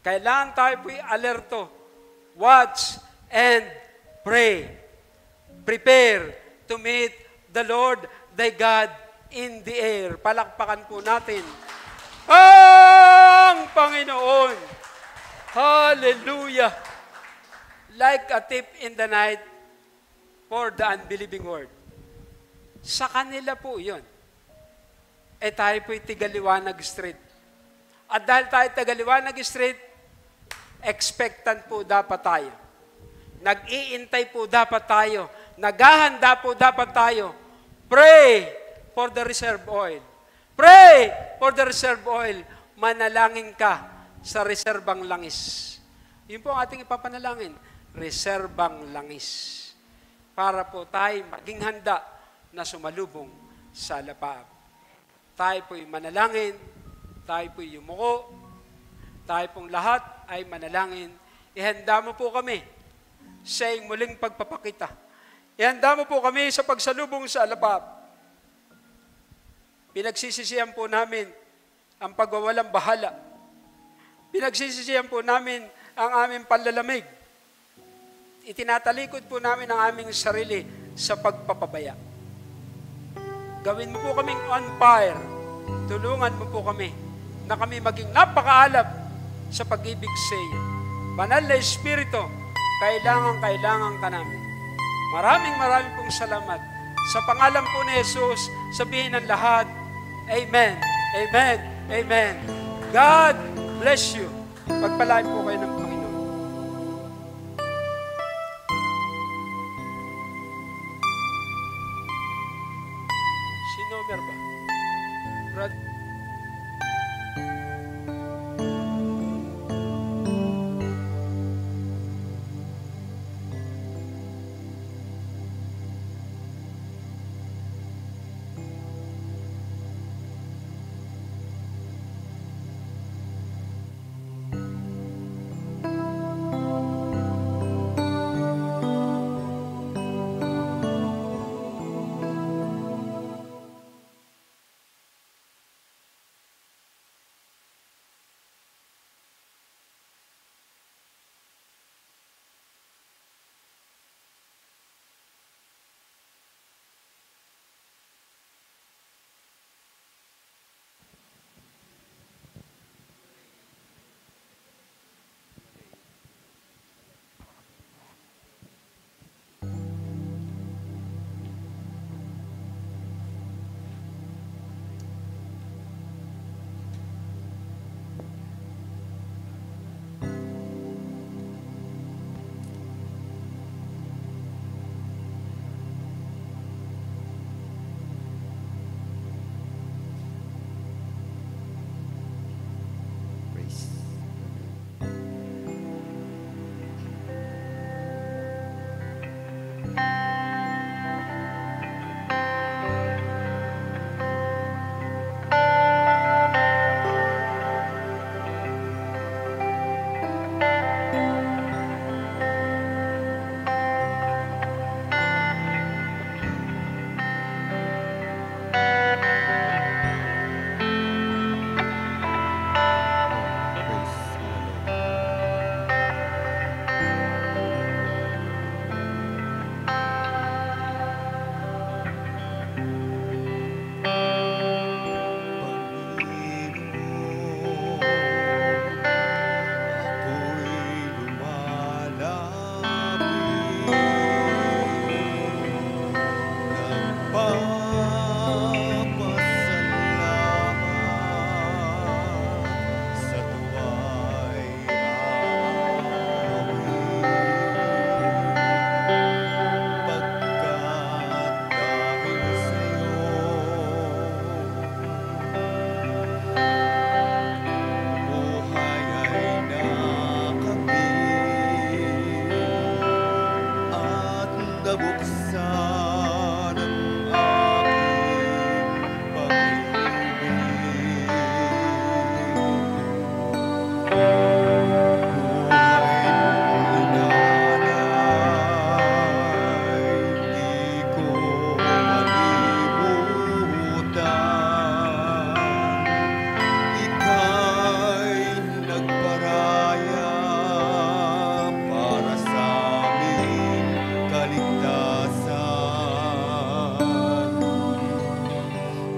Kailangan tayo po'y alerto. Watch and pray. Prepare to meet the Lord thy God in the air. Palakpakan po natin ang Panginoon. Hallelujah. Like a thief in the night for the unbelieving world. Sa kanila po yun. Tayo po'y Tigaliwanag Street. At dahil tayo Tigaliwanag Street, expectant po dapat tayo. Nag-iintay po dapat tayo. Naghahanda po dapat tayo. Pray for the reserve oil. Pray for the reserve oil. Manalangin ka sa reserbang langis. Yun po ang ating ipapanalangin. Reserbang langis. Para po tayo maging handa na sumalubong sa lapaab. Tayo po'y manalangin. Tayo po'y yumuko. Tayo pong lahat ay manalangin. Ihanda mo po kami sa iyong muling pagpapakita. Ihanda mo po kami sa pagsalubong sa alapap. Pinagsisisihan po namin ang pagwawalang bahala. Pinagsisisihan po namin ang aming panlalamig. Itinatalikod po namin ang aming sarili sa pagpapabaya. Gawin mo po kaming on fire. Tulungan mo po kami na kami maging napakaalab sa pag-ibig sa iyo. Banal na Espiritu, kailangan ka namin. Maraming pong salamat. Sa pangalan po ni Jesus, sabihin ng lahat, Amen, Amen, Amen. God bless you. Pagpalain po kayo ng Panginoon. Sino meron ba? Brother?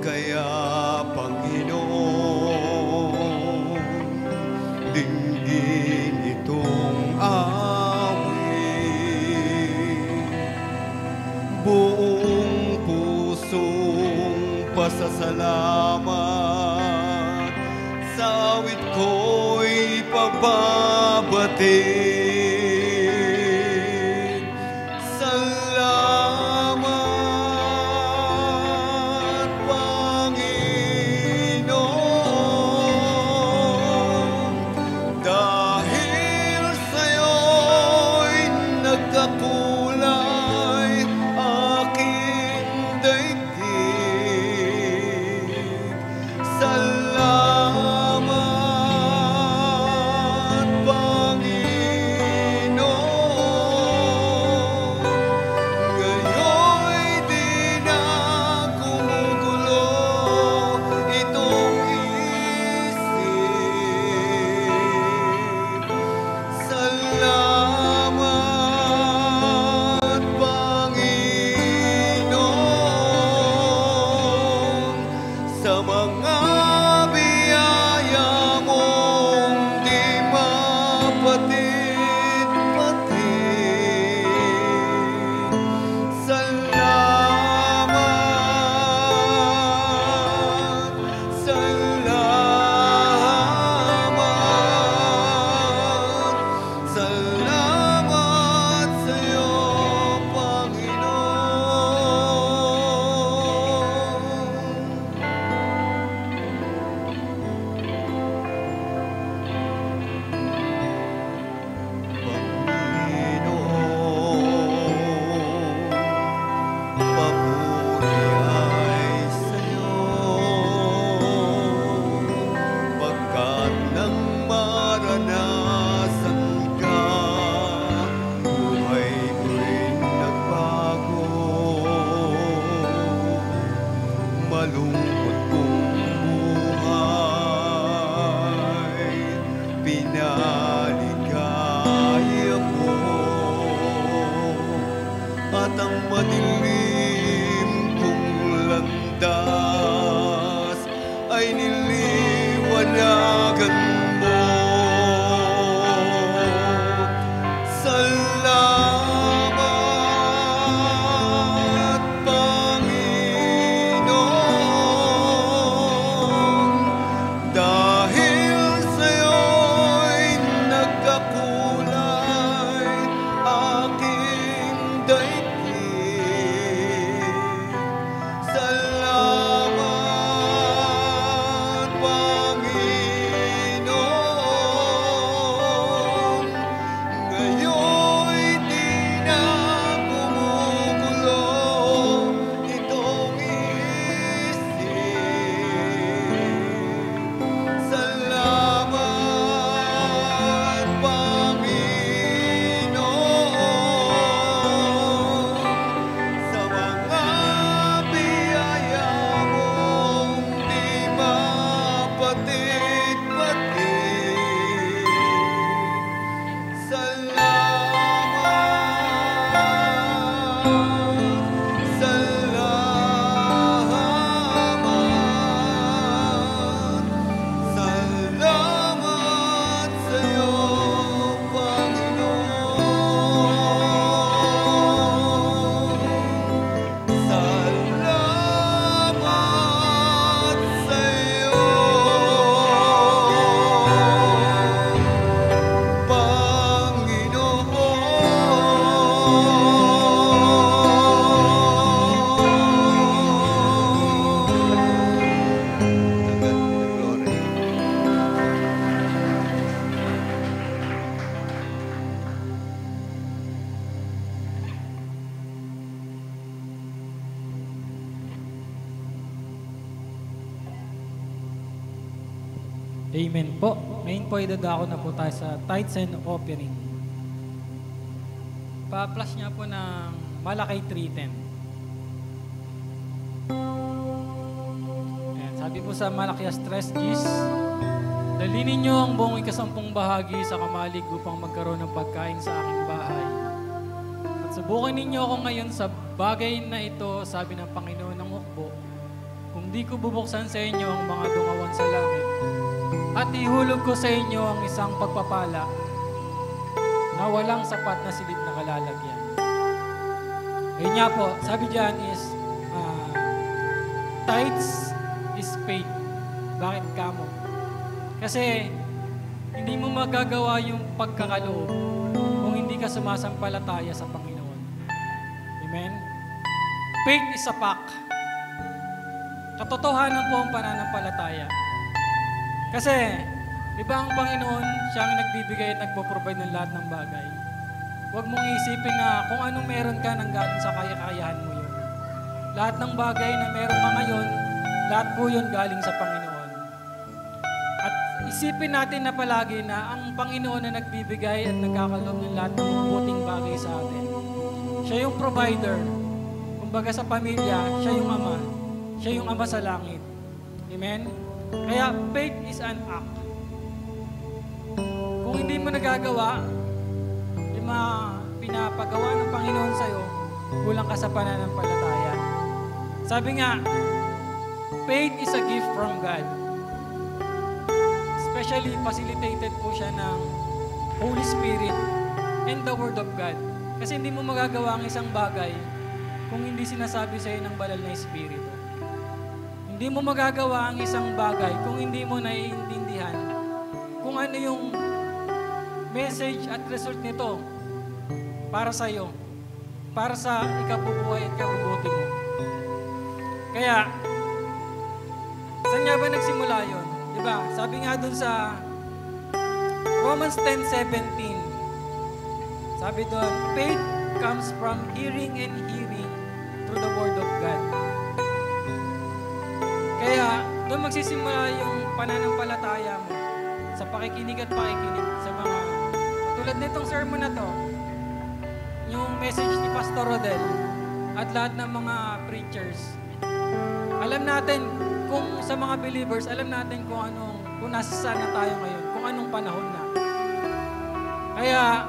Kaya Panginoon, dinggin itong awit. Buong pusong pasasalamat, sa awit ko'y pababatid. Salamat, Panginoon, dahil sa'yo'y nagkakulay aking daigdig. Salamat, Panginoon, ngayo'y di na gumugulo itong isip. Salamat, Panginoon, sa mga biyaya mong di mapatid-patid. Salamat, salamat, salamat sa'yo, Panginoon. Panginoon, papuri ay sa'yo, pagkat nang maranasan ka, buhay ko'y nagbago. Malungkot kong buhay, pinaligaya mo, at ang madilim kong landas ay niliwanagan mo. Salamat, Panginoon, dahil sa'yo'y nagkakulay aking daigdig. Salamat, Panginoon, ngayo'y di na gumugulo itong isip. Salamat, Panginoon, sa mga biyaya mong di mapatid-patid. Salamat, salamat sa'yo, Panginoon. Salamat sa'yo, Panginoon. Amen po. Ngayon po idadako na po tayo sa tithes and offering. Pa-flash niya po ng Malakay 3:10. Ayan, sabi po sa Malakias 3:10, dalinin niyo ang buong ikasampung bahagi sa kamalig upang magkaroon ng pagkain sa aking bahay. At subukan ninyo ako ngayon sa bagay na ito, sabi ng Panginoon ng Hukbo, kung hindi ko bubuksan sa inyo ang mga dungawan sa langit at ihulog ko sa inyo ang isang pagpapala na walang sapat na silid na kalalagyan. Ayun nga po, sabi diyan is, tithes is paid. Bakit kamo? Kasi hindi mo magagawa yung pagkakaloob kung hindi ka sumasampalataya sa Panginoon. Amen? Faith is a fact. Katotohanan po ang pananampalataya. Kasi, di ba ang Panginoon, siya ang nagbibigay at nagpo-provide ng lahat ng bagay. Huwag mong isipin na kung anong meron ka nang galing sa kaya-kayahan mo yun. Lahat ng bagay na meron ka ngayon, lahat po yun galing sa Panginoon. At isipin natin na palagi na ang Panginoon na nagbibigay at nagkakaloob ng lahat ng mabuting bagay sa atin. Siya yung provider. Kumbaga sa pamilya, siya yung ama. Siya yung ama sa langit. Amen? Kaya faith is an act. Kung hindi mo nagagawa, pinapagawa ng Panginoon sa'yo, kulang ka sa pananampalataya. Sabi nga, faith is a gift from God. Especially, facilitated po siya ng Holy Spirit and the Word of God. Kasi hindi mo magagawa ang isang bagay kung hindi sinasabi sa'yo ng banal na Espiritu. Hindi mo magagawa ang isang bagay kung hindi mo naiintindihan kung ano yung message at result nito para sa iyo, para sa ikabubuhay at ikabubuti mo. Kaya, saan nga ba nagsimula yun? Diba? Sabi nga dun sa Romans 10:17, sabi doon, faith comes from hearing and hearing through the Word of God. Kaya, doon magsisimula yung pananampalataya mo sa pakikinig at pakikinig sa mga, tulad nitong sermon na to, yung message ni Pastor Rodel at lahat ng mga preachers. Alam natin, kung sa mga believers, alam natin kung nasa saan na tayo ngayon, kung anong panahon na. Kaya,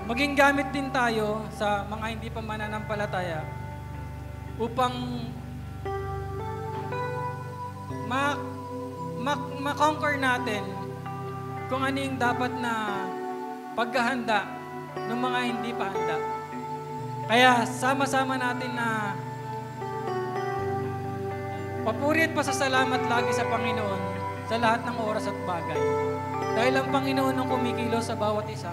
maging gamit din tayo sa mga hindi pa mananampalataya upang ma-conquer natin kung ano yung dapat na paghahanda ng mga hindi pa handa. Kaya sama-sama natin na papuri at pasasalamat lagi sa Panginoon sa lahat ng oras at bagay. Dahil ang Panginoon ang kumikilos sa bawat isa.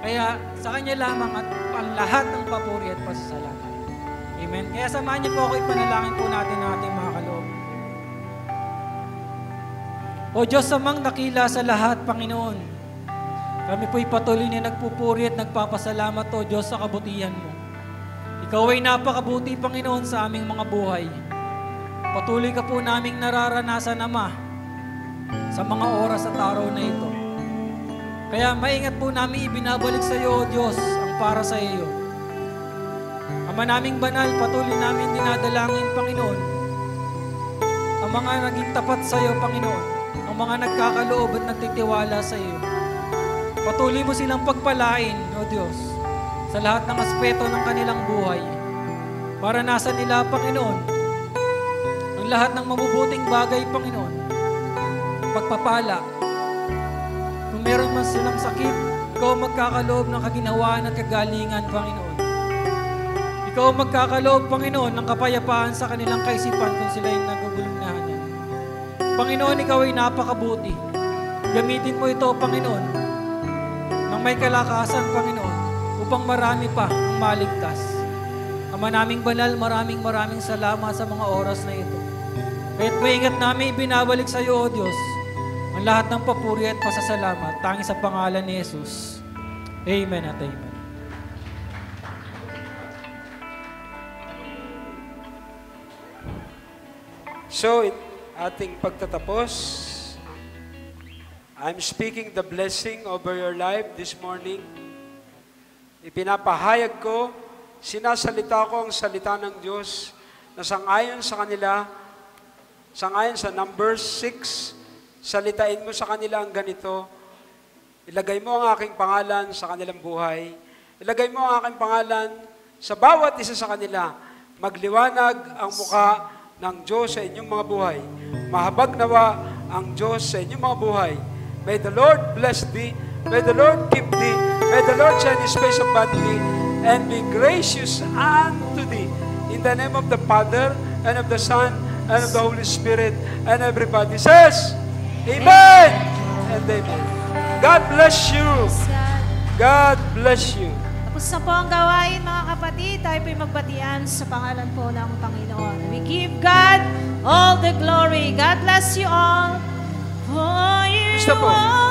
Kaya sa Kanya lamang at ang lahat ng papuri at pasasalamat. Amen. Kaya samahan niyo po ako, ipanalangin po natin ang ating mga kaloob. O Diyos amang dakila sa lahat, Panginoon, kami po'y patuloy na nagpupuri at nagpapasalamat, O Diyos, sa kabutihan mo. Ikaw ay napakabuti, Panginoon, sa aming mga buhay. Patuloy ka po naming nararanasan, Ama, sa mga oras at araw na ito. Kaya maingat po namin ibinabalik sa iyo, O Diyos, ang para sa iyo. Ama naming banal, patuloy namin dinadalangin, Panginoon, ang mga naging tapat sa iyo, Panginoon, ang mga nagkakaloob at nagtitiwala sa iyo. Patuloy mo silang pagpalain, O Diyos, sa lahat ng aspeto ng kanilang buhay. Maranasan nila, Panginoon, ang lahat ng mabubuting bagay, Panginoon, pagpapala. Kung meron man silang sakit, ikaw magkakaloob ng kaginhawaan at kagalingan, Panginoon. Ikaw magkakaloob, Panginoon, ng kapayapaan sa kanilang kaisipan kung sila yung nagugulungnahanan. Panginoon, ikaw ay napakabuti. Gamitin mo ito, Panginoon, ng may kalakasan, Panginoon, upang marami pa ang maligtas. Ama naming banal, maraming salamat sa mga oras na ito. Kaya't maingat namin ibinabalik sa iyo, O Diyos, ang lahat ng papuri at pasasalamat, tanging sa pangalan ni Jesus. Amen at amen. So, ating pagtatapos, I'm speaking the blessing over your life this morning. Ipinapahayag ko, sinasalita ko ang salita ng Diyos na sangayon sa kanila, sangayon sa Numbers 6, salitain mo sa kanila ang ganito, ilagay mo ang aking pangalan sa kanilang buhay, ilagay mo ang aking pangalan sa bawat isa sa kanila, magliwanag ang muka ng Diyos sa inyong mga buhay. Mahabag nawa ang Diyos sa inyong mga buhay. May the Lord bless thee. May the Lord keep thee. May the Lord shine His face upon thee and be gracious unto thee. In the name of the Father, and of the Son, and of the Holy Spirit, and everybody says, Amen and Amen. God bless you. God bless you. Tapos na po ang gawain, mga kapatid. Tayo po'y magbatian sa pangalan po ng Panginoon. We give God all the glory. God bless you all. For you Gusto po. are